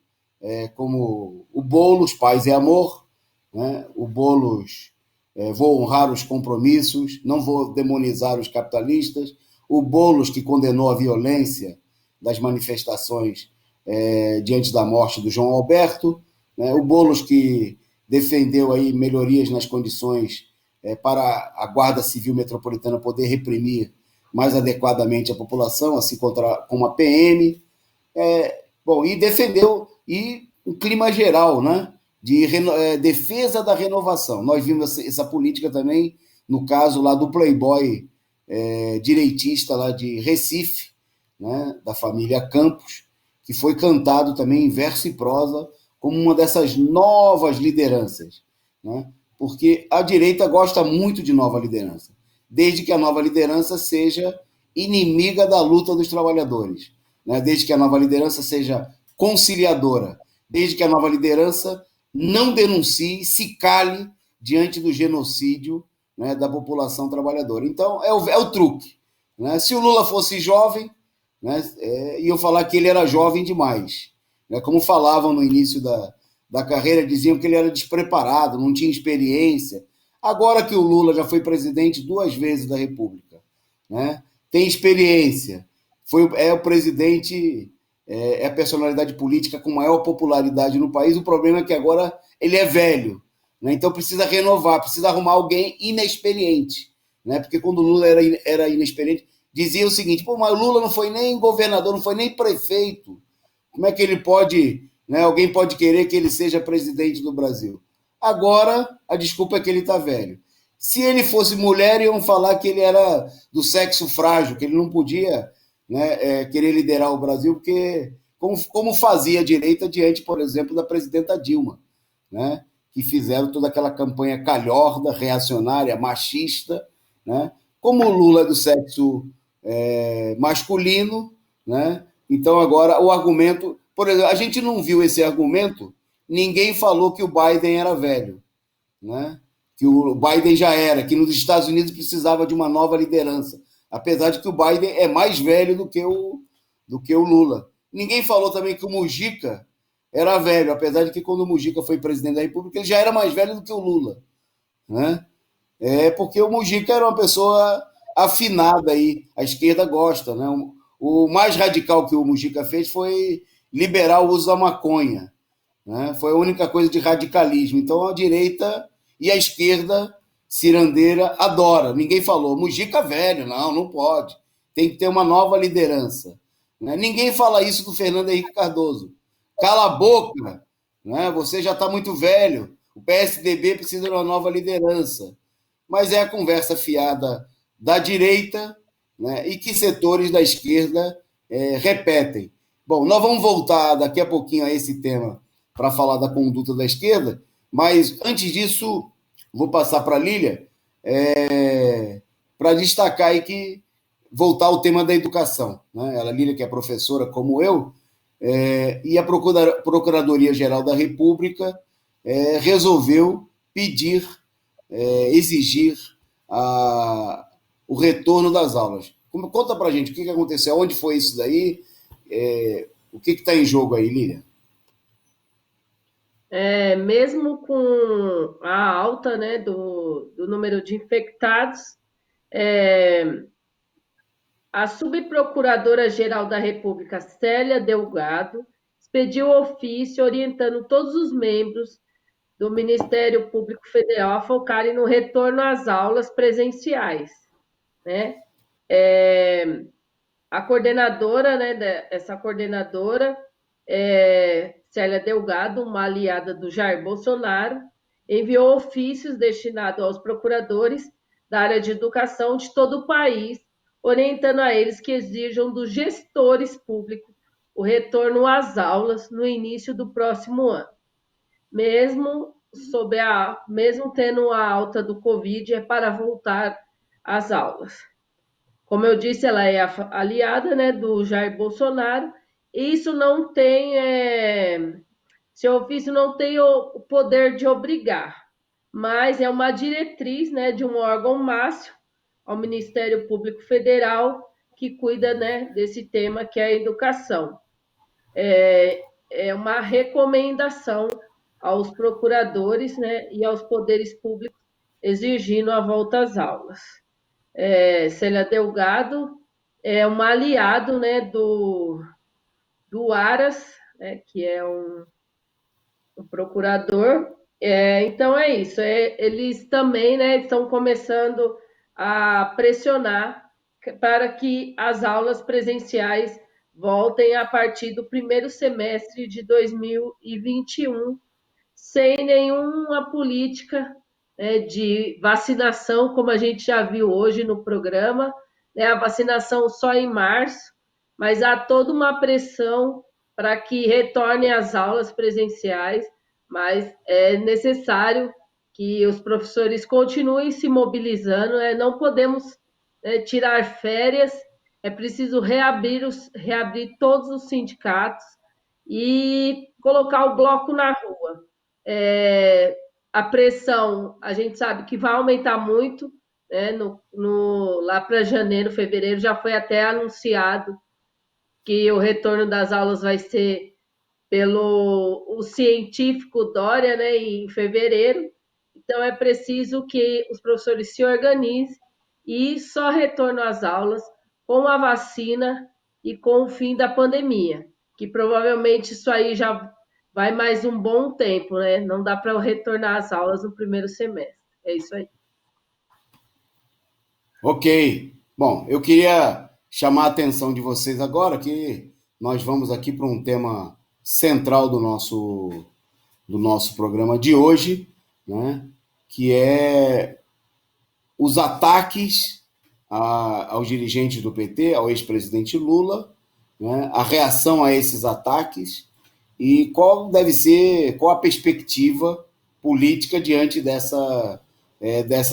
como o Boulos, Paz e Amor, né? O Boulos, vou honrar os compromissos, não vou demonizar os capitalistas. O Boulos, que condenou a violência das manifestações diante da morte do João Alberto, né? O Boulos, que defendeu aí melhorias nas condições para a Guarda Civil Metropolitana poder reprimir mais adequadamente a população, assim como a PM, bom, e defendeu um clima geral, né, de defesa da renovação. Nós vimos essa política também no caso lá do playboy direitista lá de Recife, né, da família Campos, que foi cantado também em verso e prosa como uma dessas novas lideranças, né? Porque a direita gosta muito de nova liderança, desde que a nova liderança seja inimiga da luta dos trabalhadores, né? Desde que a nova liderança seja conciliadora, desde que a nova liderança não denuncie, se cale diante do genocídio, né, da população trabalhadora. Então, é o truque, né? Se o Lula fosse jovem, né, iam falar que ele era jovem demais, né? Como falavam no início da carreira, diziam que ele era despreparado, não tinha experiência. Agora que o Lula já foi presidente 2 vezes da República, né, tem experiência, é o presidente, é a personalidade política com maior popularidade no país. O problema é que agora ele é velho, né, então precisa renovar, precisa arrumar alguém inexperiente, né, porque quando o Lula era inexperiente, dizia o seguinte: pô, mas o Lula não foi nem governador, não foi nem prefeito, como é que ele pode, né, alguém pode querer que ele seja presidente do Brasil? Agora, a desculpa é que ele está velho. Se ele fosse mulher, iam falar que ele era do sexo frágil, que ele não podia, né, querer liderar o Brasil, porque como fazia a direita diante, por exemplo, da presidenta Dilma, né, que fizeram toda aquela campanha calhorda, reacionária, machista, né? Como o Lula é do sexo masculino, né? Então agora o argumento, por exemplo, a gente não viu esse argumento, ninguém falou que o Biden era velho, né? Que o Biden já era, que nos Estados Unidos precisava de uma nova liderança, apesar de que o Biden é mais velho do que o Lula. Ninguém falou também que o Mujica era velho, apesar de que quando o Mujica foi presidente da República, ele já era mais velho do que o Lula, né? Porque o Mujica era uma pessoa afinada aí, a esquerda gosta, né? O mais radical que o Mujica fez foi liberar o uso da maconha, né? Foi a única coisa de radicalismo. Então a direita e a esquerda cirandeira adora. Ninguém falou Mujica velho, não pode. Tem que ter uma nova liderança, né? Ninguém fala isso do Fernando Henrique Cardoso. Cala a boca, né? Você já está muito velho. O PSDB precisa de uma nova liderança. Mas é a conversa fiada da direita, né, e que setores da esquerda repetem. Bom, nós vamos voltar daqui a pouquinho a esse tema para falar da conduta da esquerda, mas antes disso, vou passar para a Lília para destacar aí voltar ao tema da educação, né? Ela, Lília, que é professora como eu, e a Procuradoria-Geral da República resolveu pedir, exigir o retorno das aulas. Conta para a gente o que aconteceu, onde foi isso daí, o que está em jogo aí, Lília? Mesmo com a alta, né, do número de infectados, a subprocuradora-geral da República, Célia Delgado, expediu ofício orientando todos os membros do Ministério Público Federal a focarem no retorno às aulas presenciais, né? A coordenadora, né, essa coordenadora, Célia Delgado, uma aliada do Jair Bolsonaro, enviou ofícios destinados aos procuradores da área de educação de todo o país, orientando a eles que exijam dos gestores públicos o retorno às aulas no início do próximo ano. Mesmo tendo a alta do Covid, é para voltar às aulas. Como eu disse, ela é aliada, né, do Jair Bolsonaro, e isso não tem, seu ofício não tem o poder de obrigar, mas é uma diretriz, né, de um órgão máximo, ao Ministério Público Federal, que cuida, né, desse tema que é a educação. É uma recomendação aos procuradores, né, e aos poderes públicos exigindo a volta às aulas. Célia Delgado é uma aliado, né, do Aras, né, que é um procurador. Então é isso. Eles também, né, estão começando a pressionar para que as aulas presenciais voltem a partir do primeiro semestre de 2021, sem nenhuma política, né, de vacinação, como a gente já viu hoje no programa, né, a vacinação só em março, mas há toda uma pressão para que retornem às aulas presenciais, mas é necessário que os professores continuem se mobilizando, não podemos tirar férias, é preciso reabrir todos os sindicatos e colocar o bloco na rua. A pressão, a gente sabe que vai aumentar muito, né? Lá para janeiro, fevereiro, já foi até anunciado que o retorno das aulas vai ser pelo o científico Dória, né, em fevereiro. Então, é preciso que os professores se organizem e só retornam às aulas com a vacina e com o fim da pandemia, que provavelmente isso aí já vai mais um bom tempo, né? Não dá para retornar às aulas no primeiro semestre. É isso aí. Ok. Bom, eu queria chamar a atenção de vocês agora que nós vamos aqui para um tema central do nosso programa de hoje, né? Que é os ataques aos dirigentes do PT, ao ex-presidente Lula, né? A reação a esses ataques e qual a perspectiva política diante dessa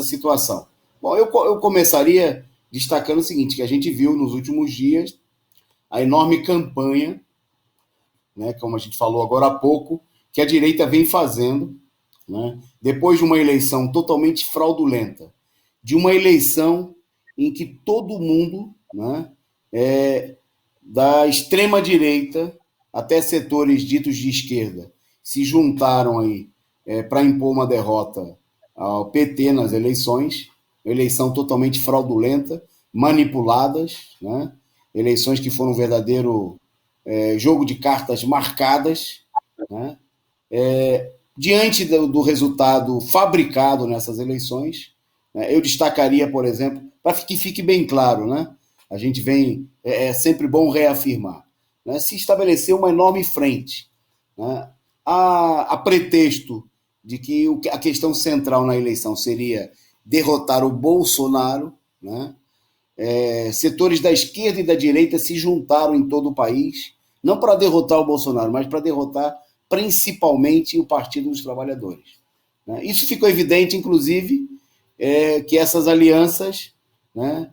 situação. Bom, eu começaria destacando o seguinte, que a gente viu nos últimos dias a enorme campanha, né, como a gente falou agora há pouco, que a direita vem fazendo, né, depois de uma eleição totalmente fraudulenta, de uma eleição em que todo mundo, né, da extrema-direita até setores ditos de esquerda se juntaram aí para impor uma derrota ao PT nas eleições, eleição totalmente fraudulenta, manipuladas, né? Eleições que foram um verdadeiro jogo de cartas marcadas, né? Diante do resultado fabricado nessas eleições, né, eu destacaria, por exemplo, para que fique bem claro, né? A gente vem, é sempre bom reafirmar, né? Se estabeleceu uma enorme frente, né? A pretexto de que a questão central na eleição seria derrotar o Bolsonaro, né? Setores da esquerda e da direita se juntaram em todo o país, não para derrotar o Bolsonaro, mas para derrotar principalmente o Partido dos Trabalhadores, né? Isso ficou evidente, inclusive, que essas alianças, né?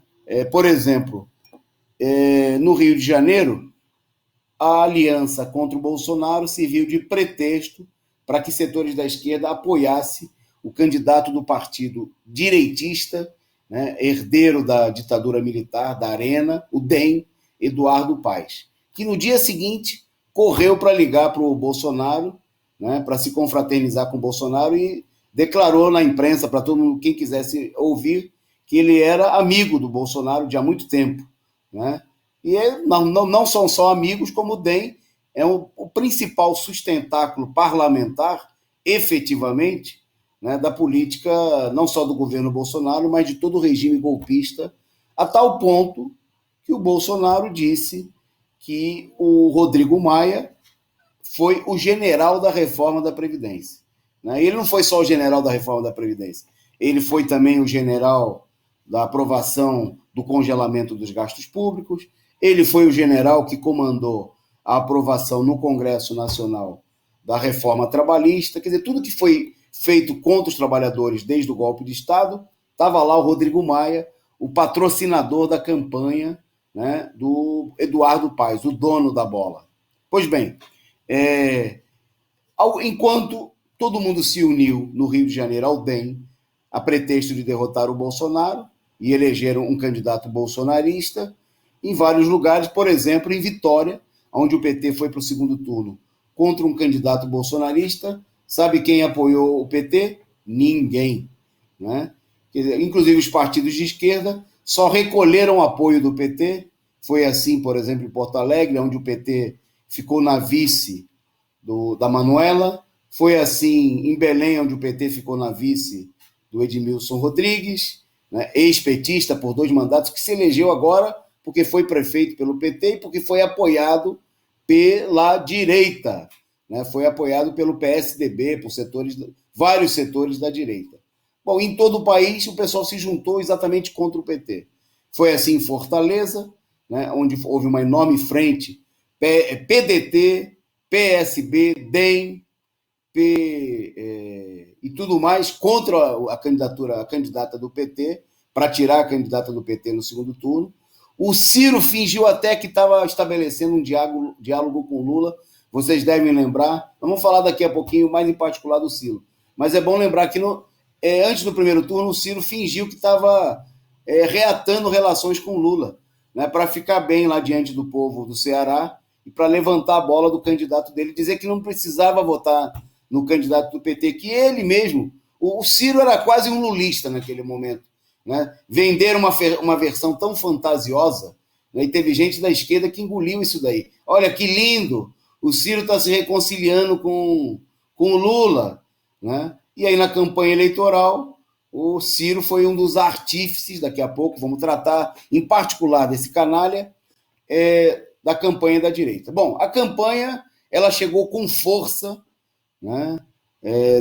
Por exemplo, no Rio de Janeiro, a aliança contra o Bolsonaro serviu de pretexto para que setores da esquerda apoiassem o candidato do partido direitista né, herdeiro da ditadura militar, da Arena, o DEM, Eduardo Paes, que no dia seguinte correu para ligar para o Bolsonaro, né, para se confraternizar com o Bolsonaro, e declarou na imprensa, para todo mundo, quem quisesse ouvir, que ele era amigo do Bolsonaro de há muito tempo. Né? E não são só amigos, como o DEM é o principal sustentáculo parlamentar, efetivamente, né, da política, não só do governo Bolsonaro, mas de todo o regime golpista, a tal ponto que o Bolsonaro disse que o Rodrigo Maia foi o general da reforma da Previdência. Ele não foi só o general da reforma da Previdência, ele foi também o general da aprovação do congelamento dos gastos públicos, ele foi o general que comandou a aprovação no Congresso Nacional da reforma trabalhista, quer dizer, tudo que foi feito contra os trabalhadores desde o golpe de Estado, estava lá o Rodrigo Maia, o patrocinador da campanha, né, do Eduardo Paes, o dono da bola. Pois bem, enquanto todo mundo se uniu no Rio de Janeiro ao DEM, a pretexto de derrotar o Bolsonaro, e elegeram um candidato bolsonarista, em vários lugares, por exemplo, em Vitória, onde o PT foi para o segundo turno contra um candidato bolsonarista. Sabe quem apoiou o PT? Ninguém. Né? Inclusive os partidos de esquerda só recolheram apoio do PT. Foi assim, por exemplo, em Porto Alegre, onde o PT ficou na vice da Manuela. Foi assim em Belém, onde o PT ficou na vice do Edmilson Rodrigues, né, ex-petista por 2 mandatos, que se elegeu agora porque foi prefeito pelo PT e porque foi apoiado pela direita, né, foi apoiado pelo PSDB, por vários setores da direita. Bom, em todo o país o pessoal se juntou exatamente contra o PT. Foi assim em Fortaleza, né, onde houve uma enorme frente, PDT, PSB, DEM, e tudo mais contra a candidata do PT, para tirar a candidata do PT no segundo turno. O Ciro fingiu até que estava estabelecendo um diálogo com Lula. Vocês devem lembrar. Vamos falar daqui a pouquinho mais em particular do Ciro. Mas é bom lembrar que antes do primeiro turno, o Ciro fingiu que estava reatando relações com Lula, né, para ficar bem lá diante do povo do Ceará e para levantar a bola do candidato dele, dizer que não precisava votar no candidato do PT, que ele mesmo, o Ciro era quase um lulista naquele momento. Né? Venderam uma versão tão fantasiosa, né? E teve gente da esquerda que engoliu isso daí. Olha que lindo, o Ciro está se reconciliando com o Lula. Né? E aí na campanha eleitoral, o Ciro foi um dos artífices, daqui a pouco vamos tratar em particular desse canalha, da campanha da direita. Bom, a campanha ela chegou com força, né?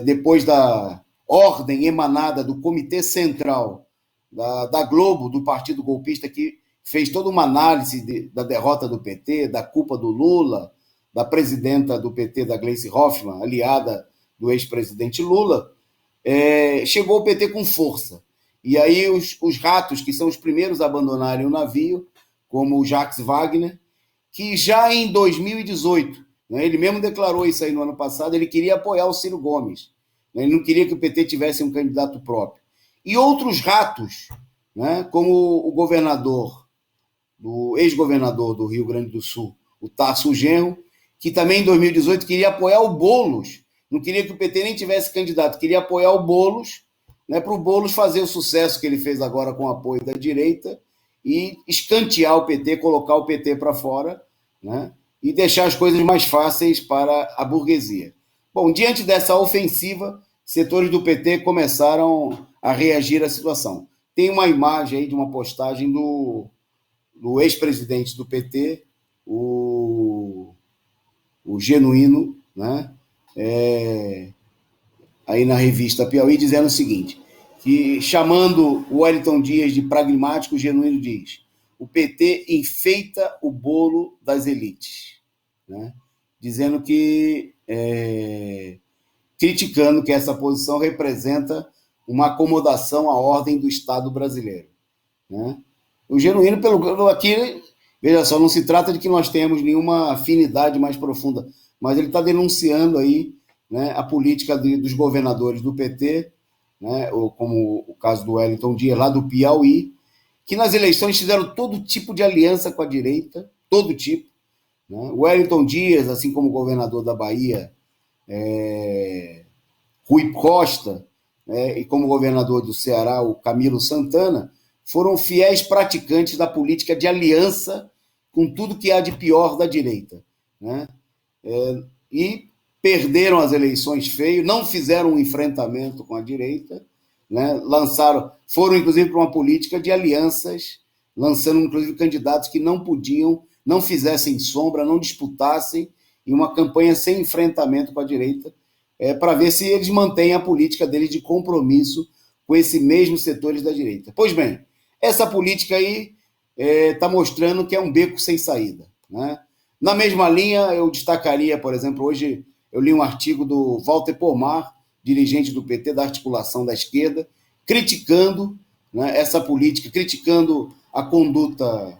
Depois da ordem emanada do Comitê Central da Globo, do Partido Golpista, que fez toda uma análise da derrota do PT, da culpa do Lula, da presidenta do PT, da Gleice Hoffmann, aliada do ex-presidente Lula, chegou o PT com força. E aí os ratos, que são os primeiros a abandonarem o navio, como o Jacques Wagner, que já em 2018, né, ele mesmo declarou isso aí no ano passado, ele queria apoiar o Ciro Gomes, né, ele não queria que o PT tivesse um candidato próprio. E outros ratos, né, como o ex-governador do Rio Grande do Sul, o Tasso Genro, que também em 2018 queria apoiar o Boulos, não queria que o PT nem tivesse candidato, queria apoiar o Boulos, né, para o Boulos fazer o sucesso que ele fez agora com o apoio da direita e escantear o PT, colocar o PT para fora, né, e deixar as coisas mais fáceis para a burguesia. Bom, diante dessa ofensiva, setores do PT começaram a reagir à situação. Tem uma imagem aí de uma postagem do ex-presidente do PT, o Genuíno, né? Aí na revista Piauí, dizendo o seguinte, que chamando o Wellington Dias de pragmático, o Genuíno diz: o PT enfeita o bolo das elites, né? Dizendo que, criticando que essa posição representa uma acomodação à ordem do Estado brasileiro, né? O Genuíno, aqui, veja só, não se trata de que nós tenhamos nenhuma afinidade mais profunda, mas ele está denunciando aí, né, a política dos governadores do PT, né, ou como o caso do Wellington Dias, lá do Piauí, que nas eleições fizeram todo tipo de aliança com a direita, todo tipo. Né? O Wellington Dias, assim como o governador da Bahia, Rui Costa, né, e como governador do Ceará, o Camilo Santana, foram fiéis praticantes da política de aliança com tudo que há de pior da direita. Né? E perderam as eleições feio, não fizeram um enfrentamento com a direita, né? Foram inclusive para uma política de alianças, lançando inclusive candidatos que não podiam, não fizessem sombra, não disputassem, em uma campanha sem enfrentamento com a direita, para ver se eles mantêm a política deles de compromisso com esses mesmos setores da direita. Pois bem, essa política aí está mostrando que é um beco sem saída. Né? Na mesma linha, eu destacaria, por exemplo, hoje eu li um artigo do Walter Pomar, dirigente do PT, da articulação da esquerda, criticando, né, essa política, criticando a conduta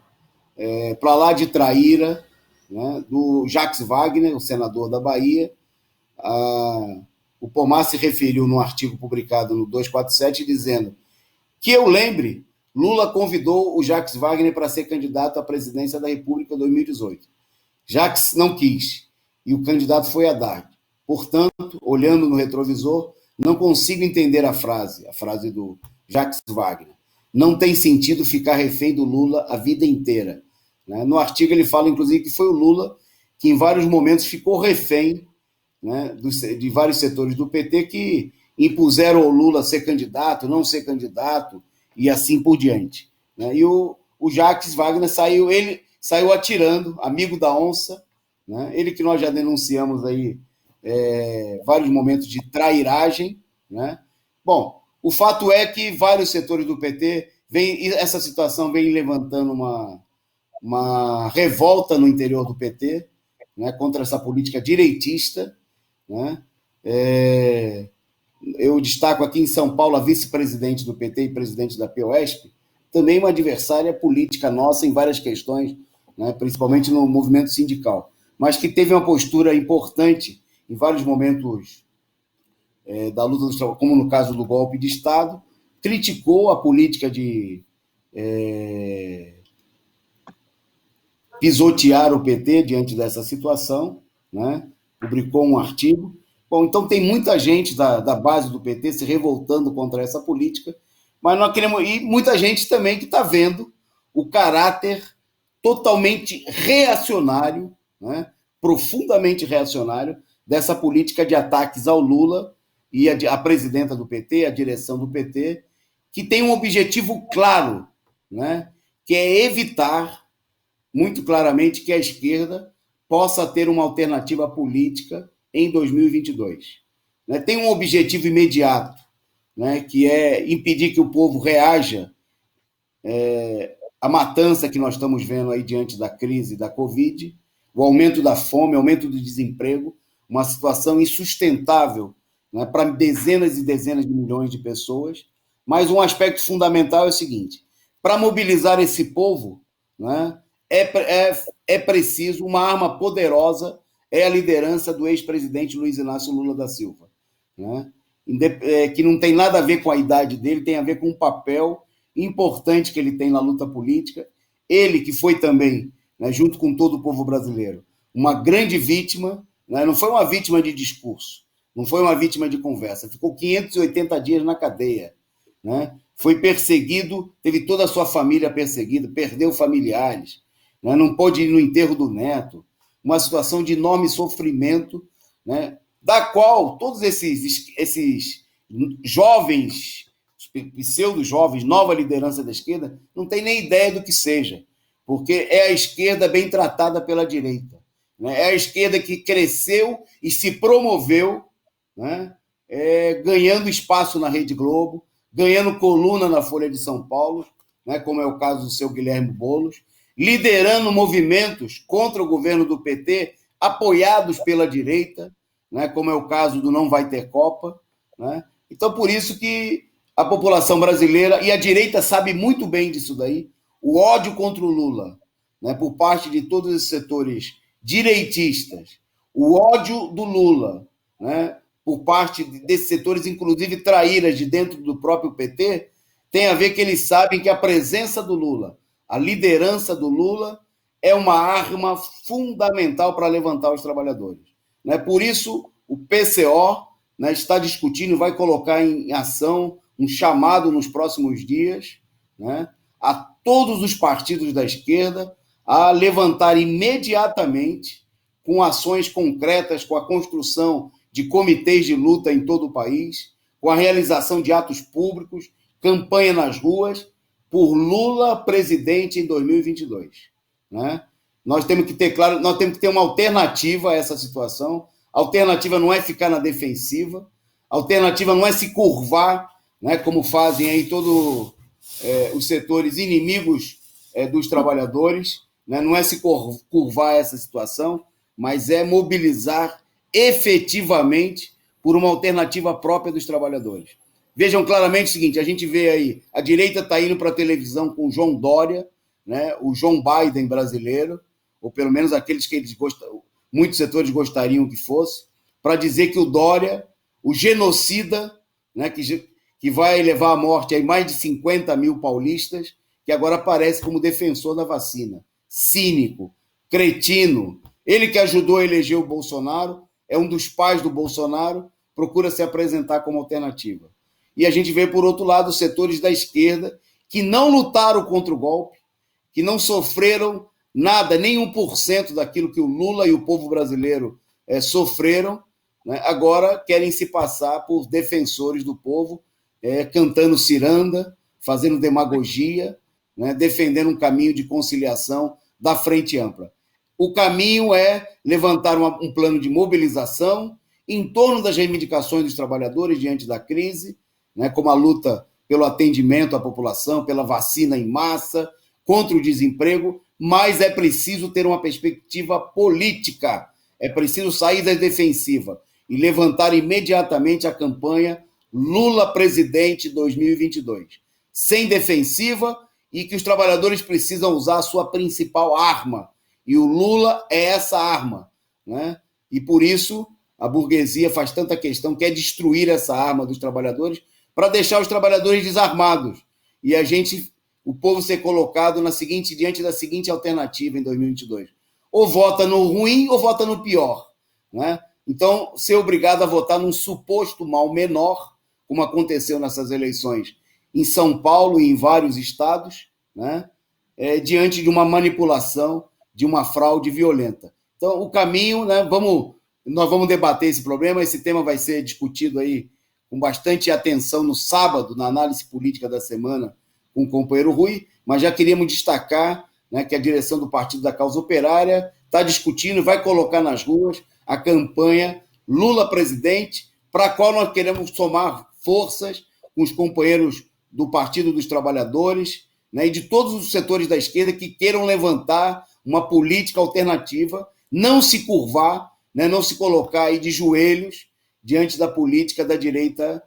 para lá de traíra, né, do Jacques Wagner, o senador da Bahia. O Pomar se referiu num artigo publicado no 247, dizendo que eu lembre, Lula convidou o Jacques Wagner para ser candidato à presidência da República em 2018. Jacques não quis, e o candidato foi Haddad. Portanto, olhando no retrovisor, não consigo entender a frase do Jacques Wagner. Não tem sentido ficar refém do Lula a vida inteira. Né? No artigo ele fala, inclusive, que foi o Lula que em vários momentos ficou refém, né, de vários setores do PT que impuseram ao Lula ser candidato, não ser candidato, e assim por diante. Né? E o Jacques Wagner saiu atirando, amigo da onça, né? Ele que nós já denunciamos aí vários momentos de trairagem. Né? Bom, o fato é que vários setores do PT, essa situação vem levantando uma revolta no interior do PT, né, contra essa política direitista. Né? Eu destaco aqui em São Paulo a vice-presidente do PT e presidente da POSP, também uma adversária política nossa em várias questões, né, principalmente no movimento sindical, mas que teve uma postura importante em vários momentos da luta dos trabalhadores, como no caso do golpe de Estado, criticou a política de pisotear o PT diante dessa situação, né, publicou um artigo. Bom, então tem muita gente da base do PT se revoltando contra essa política, mas nós queremos, e muita gente também que está vendo o caráter totalmente reacionário, né, profundamente reacionário, dessa política de ataques ao Lula e a presidenta do PT, a direção do PT, que tem um objetivo claro, né, que é evitar, muito claramente, que a esquerda possa ter uma alternativa política em 2022. Né? Tem um objetivo imediato, né, que é impedir que o povo reaja à matança que nós estamos vendo aí diante da crise da Covid, o aumento da fome, o aumento do desemprego, uma situação insustentável, né, para dezenas e dezenas de milhões de pessoas. Mas um aspecto fundamental é o seguinte: para mobilizar esse povo, né, é preciso uma arma poderosa, é a liderança do ex-presidente Luiz Inácio Lula da Silva, né, que não tem nada a ver com a idade dele, tem a ver com o papel importante que ele tem na luta política. Ele que foi também, né, junto com todo o povo brasileiro, uma grande vítima, né, não foi uma vítima de discurso, não foi uma vítima de conversa, ficou 580 dias na cadeia, né, foi perseguido, teve toda a sua família perseguida, perdeu familiares, né, não pôde ir no enterro do neto, uma situação de enorme sofrimento, né, da qual todos esses jovens, pseudo-jovens, nova liderança da esquerda, não tem nem ideia do que seja, porque é a esquerda bem tratada pela direita. Né? É a esquerda que cresceu e se promoveu, né? Ganhando espaço na Rede Globo, ganhando coluna na Folha de São Paulo, né? Como é o caso do seu Guilherme Boulos, liderando movimentos contra o governo do PT, apoiados pela direita, né? Como é o caso do Não Vai Ter Copa. Né? Então, por isso que a população brasileira, e a direita sabe muito bem disso daí, o ódio contra o Lula, né, por parte de todos esses setores direitistas, o ódio do Lula, né, por parte desses setores, inclusive traíras de dentro do próprio PT, tem a ver que eles sabem que a presença do Lula, a liderança do Lula, é uma arma fundamental para levantar os trabalhadores. Né? Por isso, o PCO, né, está discutindo, vai colocar em ação um chamado nos próximos dias, né, a todos os partidos da esquerda a levantar imediatamente, com ações concretas, com a construção de comitês de luta em todo o país, com a realização de atos públicos, campanha nas ruas, por Lula presidente em 2022. Né? Nós temos que ter claro, nós temos que ter uma alternativa a essa situação. A alternativa não é ficar na defensiva, a alternativa não é se curvar, né, como fazem aí todos os setores inimigos dos trabalhadores, né, não é se curvar essa situação, mas é mobilizar efetivamente por uma alternativa própria dos trabalhadores. Vejam claramente o seguinte, a gente vê aí, a direita está indo para a televisão com o João Dória, né, o João Biden brasileiro, ou pelo menos aqueles que eles muitos setores gostariam que fosse, para dizer que o Dória, o genocida, né, que vai levar à morte aí mais de 50 mil paulistas, que agora aparece como defensor da vacina. Cínico, cretino. Ele que ajudou a eleger o Bolsonaro, é um dos pais do Bolsonaro, procura se apresentar como alternativa. E a gente vê, por outro lado, os setores da esquerda que não lutaram contra o golpe, que não sofreram nada, nem 1% daquilo que o Lula e o povo brasileiro sofreram, né? Agora querem se passar por defensores do povo, cantando ciranda, fazendo demagogia, né? Defendendo um caminho de conciliação da Frente Ampla. O caminho é levantar um plano de mobilização em torno das reivindicações dos trabalhadores diante da crise, né? Como a luta pelo atendimento à população, pela vacina em massa, contra o desemprego, mas é preciso ter uma perspectiva política, é preciso sair da defensiva e levantar imediatamente a campanha Lula presidente 2022, sem defensiva, e que os trabalhadores precisam usar a sua principal arma, e o Lula é essa arma, né? E por isso a burguesia faz tanta questão, quer destruir essa arma dos trabalhadores para deixar os trabalhadores desarmados, e o povo ser colocado diante da seguinte alternativa em 2022. Ou vota no ruim ou vota no pior. Né? Então, ser obrigado a votar num suposto mal menor, como aconteceu nessas eleições em São Paulo e em vários estados, né? Diante de uma manipulação, de uma fraude violenta. Então, o caminho, né? Nós vamos debater esse problema, esse tema vai ser discutido aí com bastante atenção no sábado, na análise política da semana, com o companheiro Rui, mas já queríamos destacar, né, que a direção do Partido da Causa Operária está discutindo, vai colocar nas ruas a campanha Lula presidente, para a qual nós queremos somar forças com os companheiros do Partido dos Trabalhadores, né, e de todos os setores da esquerda que queiram levantar uma política alternativa, não se curvar, né, não se colocar aí de joelhos diante da política da direita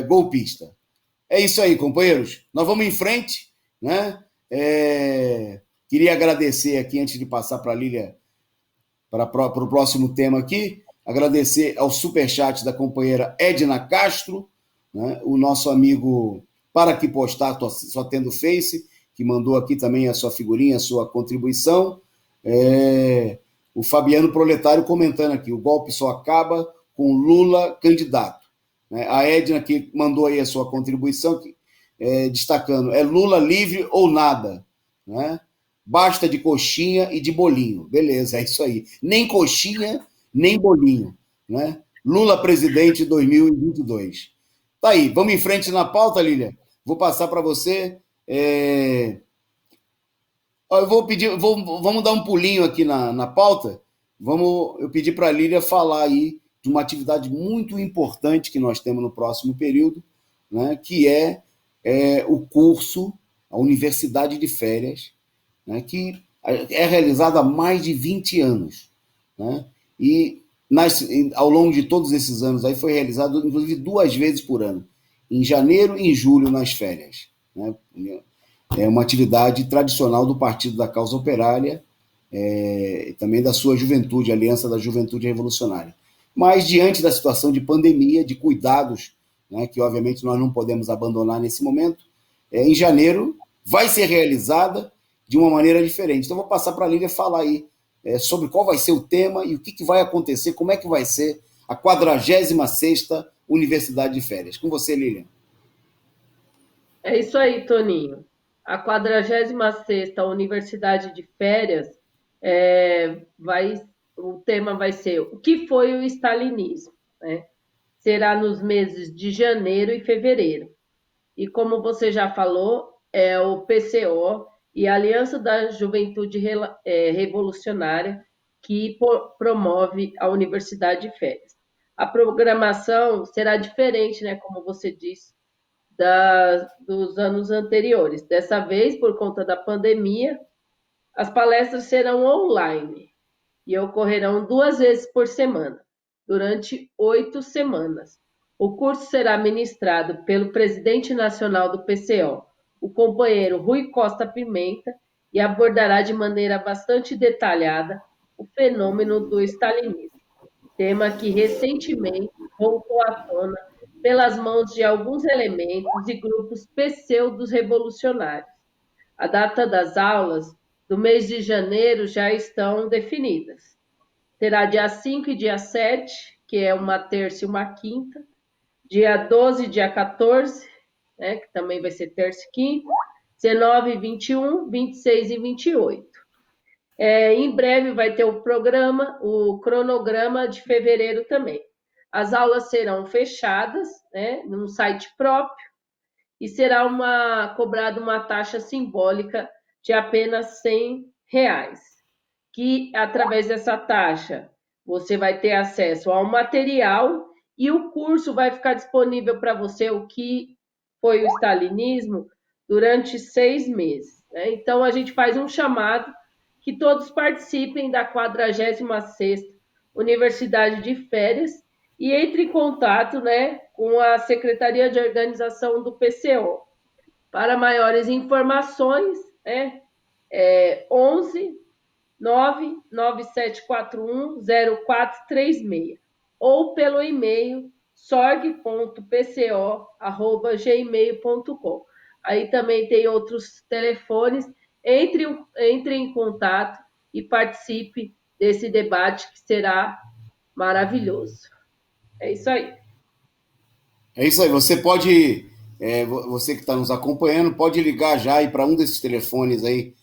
golpista. É isso aí, companheiros. Nós vamos em frente, né? Queria agradecer aqui, antes de passar para a Lília, para o próximo tema aqui, agradecer ao superchat da companheira Edna Castro, né? O nosso amigo Para Que Postar, só tendo Face, que mandou aqui também a sua figurinha, a sua contribuição. O Fabiano Proletário comentando aqui, o golpe só acaba com Lula candidato. A Edna que mandou aí a sua contribuição, destacando, é Lula livre ou nada, né? Basta de coxinha e de bolinho. Beleza, é isso aí. Nem coxinha, nem bolinho, né? Lula presidente 2022. Tá aí, vamos em frente na pauta, Lília. Vou passar para você. Eu vou pedir, vamos dar um pulinho aqui na pauta. Eu pedi para a Lília falar aí de uma atividade muito importante que nós temos no próximo período, né, que é o curso, a Universidade de Férias, né, que é realizado há mais de 20 anos. Né, e ao longo de todos esses anos aí foi realizado, inclusive, 2 vezes por ano, em janeiro e em julho, nas férias. Né, é uma atividade tradicional do Partido da Causa Operária, também da sua juventude, Aliança da Juventude Revolucionária. mas diante da situação de pandemia, de cuidados, né, que obviamente nós não podemos abandonar nesse momento, em janeiro vai ser realizada de uma maneira diferente. Então, vou passar para a Lília falar aí sobre qual vai ser o tema e o que vai acontecer, como é que vai ser a 46ª Universidade de Férias. Com você, Lília. É isso aí, Toninho. A 46ª Universidade de Férias o tema vai ser o que foi o stalinismo, né? Será nos meses de janeiro e fevereiro. E como você já falou, é o PCO e a Aliança da Juventude Revolucionária que promove a Universidade de Férias. A programação será diferente, né, como você disse, dos anos anteriores. Dessa vez, por conta da pandemia, as palestras serão online e ocorrerão 2 vezes por semana, durante 8 semanas. O curso será ministrado pelo presidente nacional do PCO, o companheiro Rui Costa Pimenta, e abordará de maneira bastante detalhada o fenômeno do stalinismo, tema que recentemente voltou à tona pelas mãos de alguns elementos e grupos pseudos revolucionários. A data das aulas do mês de janeiro já estão definidas. Terá dia 5 e dia 7, que é uma terça e uma quinta, dia 12 e dia 14, né, que também vai ser terça e quinta, 19 e 21, 26 e 28. Em breve vai ter o programa, o cronograma de fevereiro também. As aulas serão fechadas, né, num site próprio, e será cobrada uma taxa simbólica de apenas R$ 100, que através dessa taxa você vai ter acesso ao material e o curso vai ficar disponível para você, o que foi o stalinismo, durante 6 meses. Né? Então, a gente faz um chamado que todos participem da 46ª Universidade de Férias e entre em contato, né, com a Secretaria de Organização do PCO. Para maiores informações, 11 997410436 ou pelo e-mail sorg.pco@gmail.com. Aí também tem outros telefones. Entre em contato e participe desse debate que será maravilhoso. É isso aí. É isso aí. Você pode, você que está nos acompanhando, pode ligar já aí para um desses telefones aí,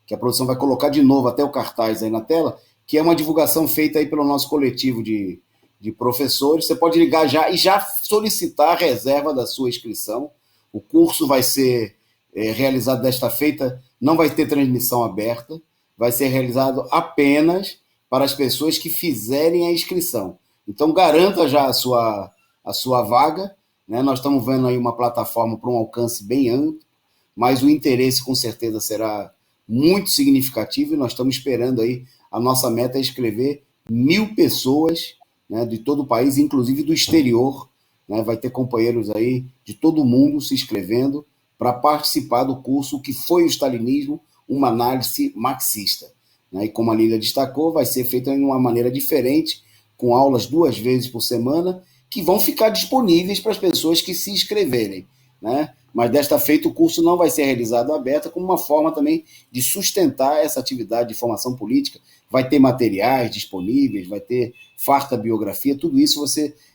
que a produção vai colocar de novo até o cartaz aí na tela, que é uma divulgação feita aí pelo nosso coletivo de professores. Você pode ligar já e já solicitar a reserva da sua inscrição. O curso vai ser realizado desta feita, não vai ter transmissão aberta, vai ser realizado apenas para as pessoas que fizerem a inscrição. Então, garanta já a sua vaga, né? Nós estamos vendo aí uma plataforma para um alcance bem amplo, mas o interesse com certeza será muito significativo e nós estamos esperando aí, a nossa meta é inscrever 1.000 pessoas, né, de todo o país, inclusive do exterior, né? Vai ter companheiros aí de todo mundo se inscrevendo para participar do curso que foi o stalinismo, uma análise marxista. Né? E como a Lília destacou, vai ser feita de uma maneira diferente, com aulas 2 vezes por semana, que vão ficar disponíveis para as pessoas que se inscreverem. Né? Mas desta feita o curso não vai ser realizado aberto, como uma forma também de sustentar essa atividade de formação política. Vai ter materiais disponíveis, vai ter farta biografia, tudo isso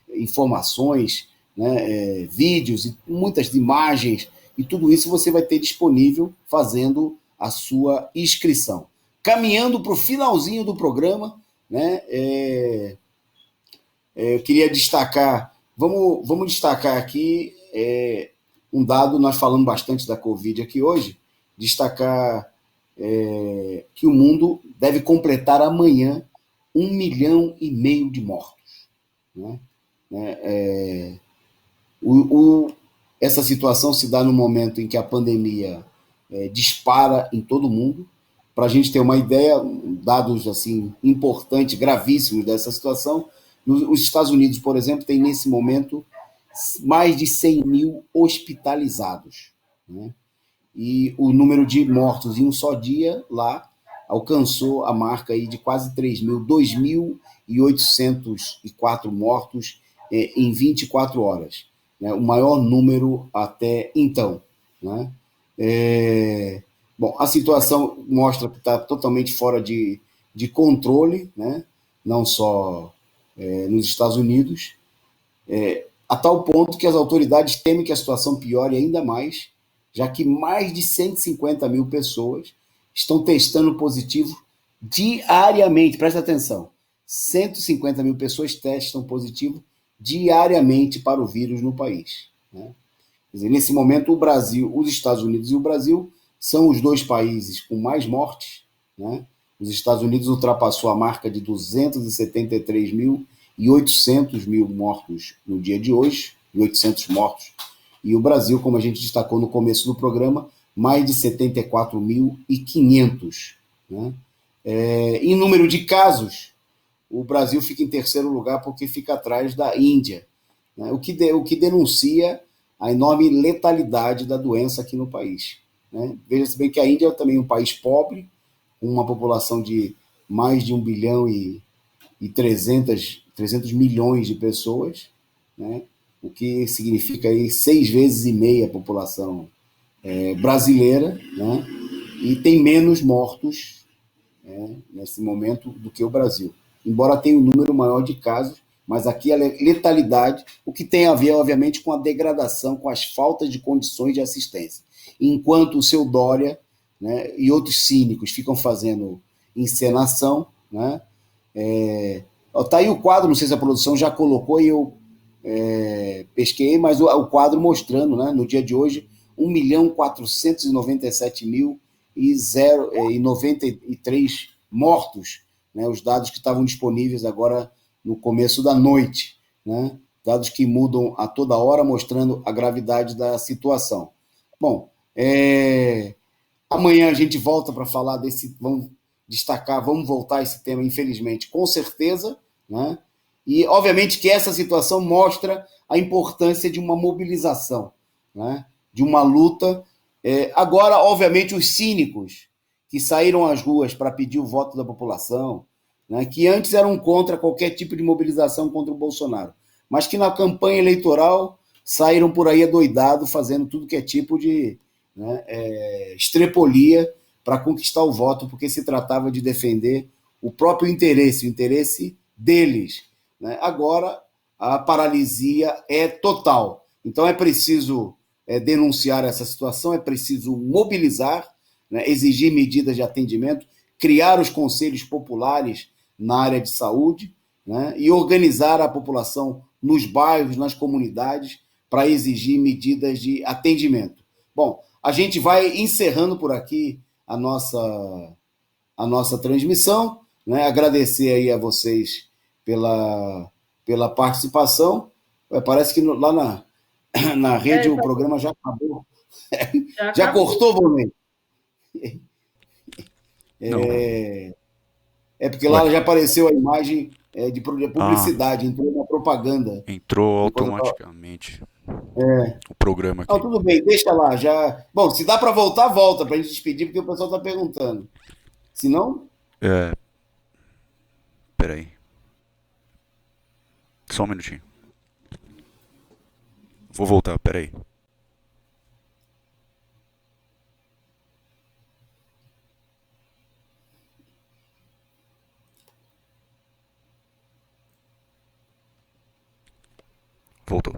informações, né, vídeos e muitas imagens, e tudo isso você vai ter disponível fazendo a sua inscrição. Caminhando para o finalzinho do programa, né, eu queria destacar, vamos destacar aqui um dado, nós falamos bastante da Covid aqui hoje, destacar que o mundo deve completar amanhã 1,5 milhão de mortos. Né? Essa situação se dá no momento em que a pandemia dispara em todo o mundo. Para a gente ter uma ideia, dados assim importantes, gravíssimos dessa situação, os Estados Unidos, por exemplo, tem nesse momento mais de 100 mil hospitalizados. Né? E o número de mortos em um só dia lá alcançou a marca aí de quase 3 mil, 2.804 mortos em 24 horas, né? O maior número até então, né? Bom, a situação mostra que está totalmente fora de controle, né? Não só nos Estados Unidos, a tal ponto que as autoridades temem que a situação piore ainda mais, já que mais de 150 mil pessoas estão testando positivo diariamente. Presta atenção, 150 mil pessoas testam positivo diariamente para o vírus no país, né? Quer dizer, nesse momento, o Brasil, os Estados Unidos e o Brasil são os dois países com mais mortes, né? Os Estados Unidos ultrapassou a marca de 273.800 mortos no dia de hoje, 800 mortos, e o Brasil, como a gente destacou no começo do programa, mais de 74.500, né? Em número de casos, o Brasil fica em terceiro lugar porque fica atrás da Índia, né? O que denuncia a enorme letalidade da doença aqui no país, né? Veja-se bem que a Índia é também um país pobre, com uma população de mais de 1 bilhão e 300 milhões de pessoas, né? O que significa aí 6,5 vezes a população brasileira, né? E tem menos mortos, né, nesse momento do que o Brasil. Embora tenha um número maior de casos, mas aqui a letalidade, o que tem a ver, obviamente, com a degradação, com as faltas de condições de assistência. Enquanto o seu Dória, né, e outros cínicos ficam fazendo encenação, né? Tá aí o quadro, não sei se a produção já colocou e eu pesquei, mas o quadro mostrando, né, no dia de hoje, 1.497.093 mortos, né, os dados que estavam disponíveis agora no começo da noite, né, dados que mudam a toda hora, mostrando a gravidade da situação. Bom, amanhã a gente volta para falar desse, vamos voltar a esse tema, infelizmente, com certeza, né? E, obviamente, que essa situação mostra a importância de uma mobilização, né? De uma luta. Agora, obviamente, os cínicos que saíram às ruas para pedir o voto da população, né? Que antes eram contra qualquer tipo de mobilização contra o Bolsonaro, mas que na campanha eleitoral saíram por aí adoidados, fazendo tudo que é tipo de, né, estrepolia para conquistar o voto, porque se tratava de defender o próprio interesse, o interesse deles, né? Agora, a paralisia é total. Então, é preciso denunciar essa situação, é preciso mobilizar, né, exigir medidas de atendimento, criar os conselhos populares na área de saúde, né, e organizar a população nos bairros, nas comunidades, para exigir medidas de atendimento. Bom, a gente vai encerrando por aqui a nossa transmissão, né? Agradecer aí a vocês pela participação. Parece que lá na rede o programa já acabou. Já cortou, Volney? Porque lá já apareceu a imagem de publicidade, entrou na propaganda. Entrou automaticamente o programa aqui. Não, tudo bem, deixa lá. Já... Bom, se dá para voltar, volta, para a gente despedir, porque o pessoal está perguntando. Se não... Peraí. Só um minutinho. Vou voltar, peraí. Voltou.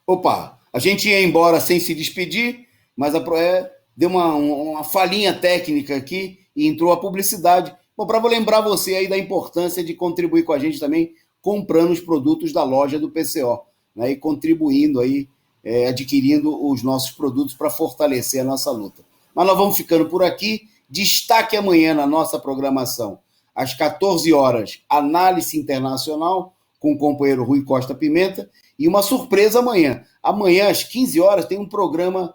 Opa, a gente ia embora sem se despedir, mas a Proé deu uma falhinha técnica aqui e entrou a publicidade. Bom, para lembrar você aí da importância de contribuir com a gente também, comprando os produtos da loja do PCO, né, e contribuindo aí, adquirindo os nossos produtos para fortalecer a nossa luta. Mas nós vamos ficando por aqui. Destaque amanhã na nossa programação, às 14 horas, Análise Internacional, com o companheiro Rui Costa Pimenta, e uma surpresa amanhã. Amanhã, às 15 horas, tem um programa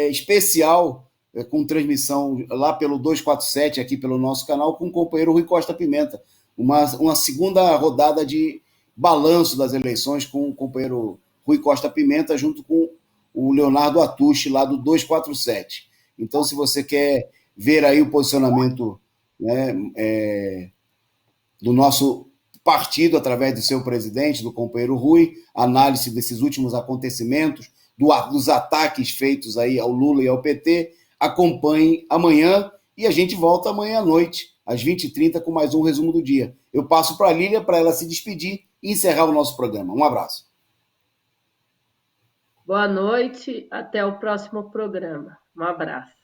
especial, com transmissão lá pelo 247, aqui pelo nosso canal, com o companheiro Rui Costa Pimenta. Uma segunda rodada de balanço das eleições com o companheiro Rui Costa Pimenta, junto com o Leonardo Atushi, lá do 247. Então, se você quer ver aí o posicionamento, né, do nosso partido, através do seu presidente, do companheiro Rui, análise desses últimos acontecimentos, dos ataques feitos aí ao Lula e ao PT, acompanhe amanhã e a gente volta amanhã à noite, às 20h30, com mais um resumo do dia. Eu passo para a Lília para ela se despedir e encerrar o nosso programa. Um abraço. Boa noite, até o próximo programa. Um abraço.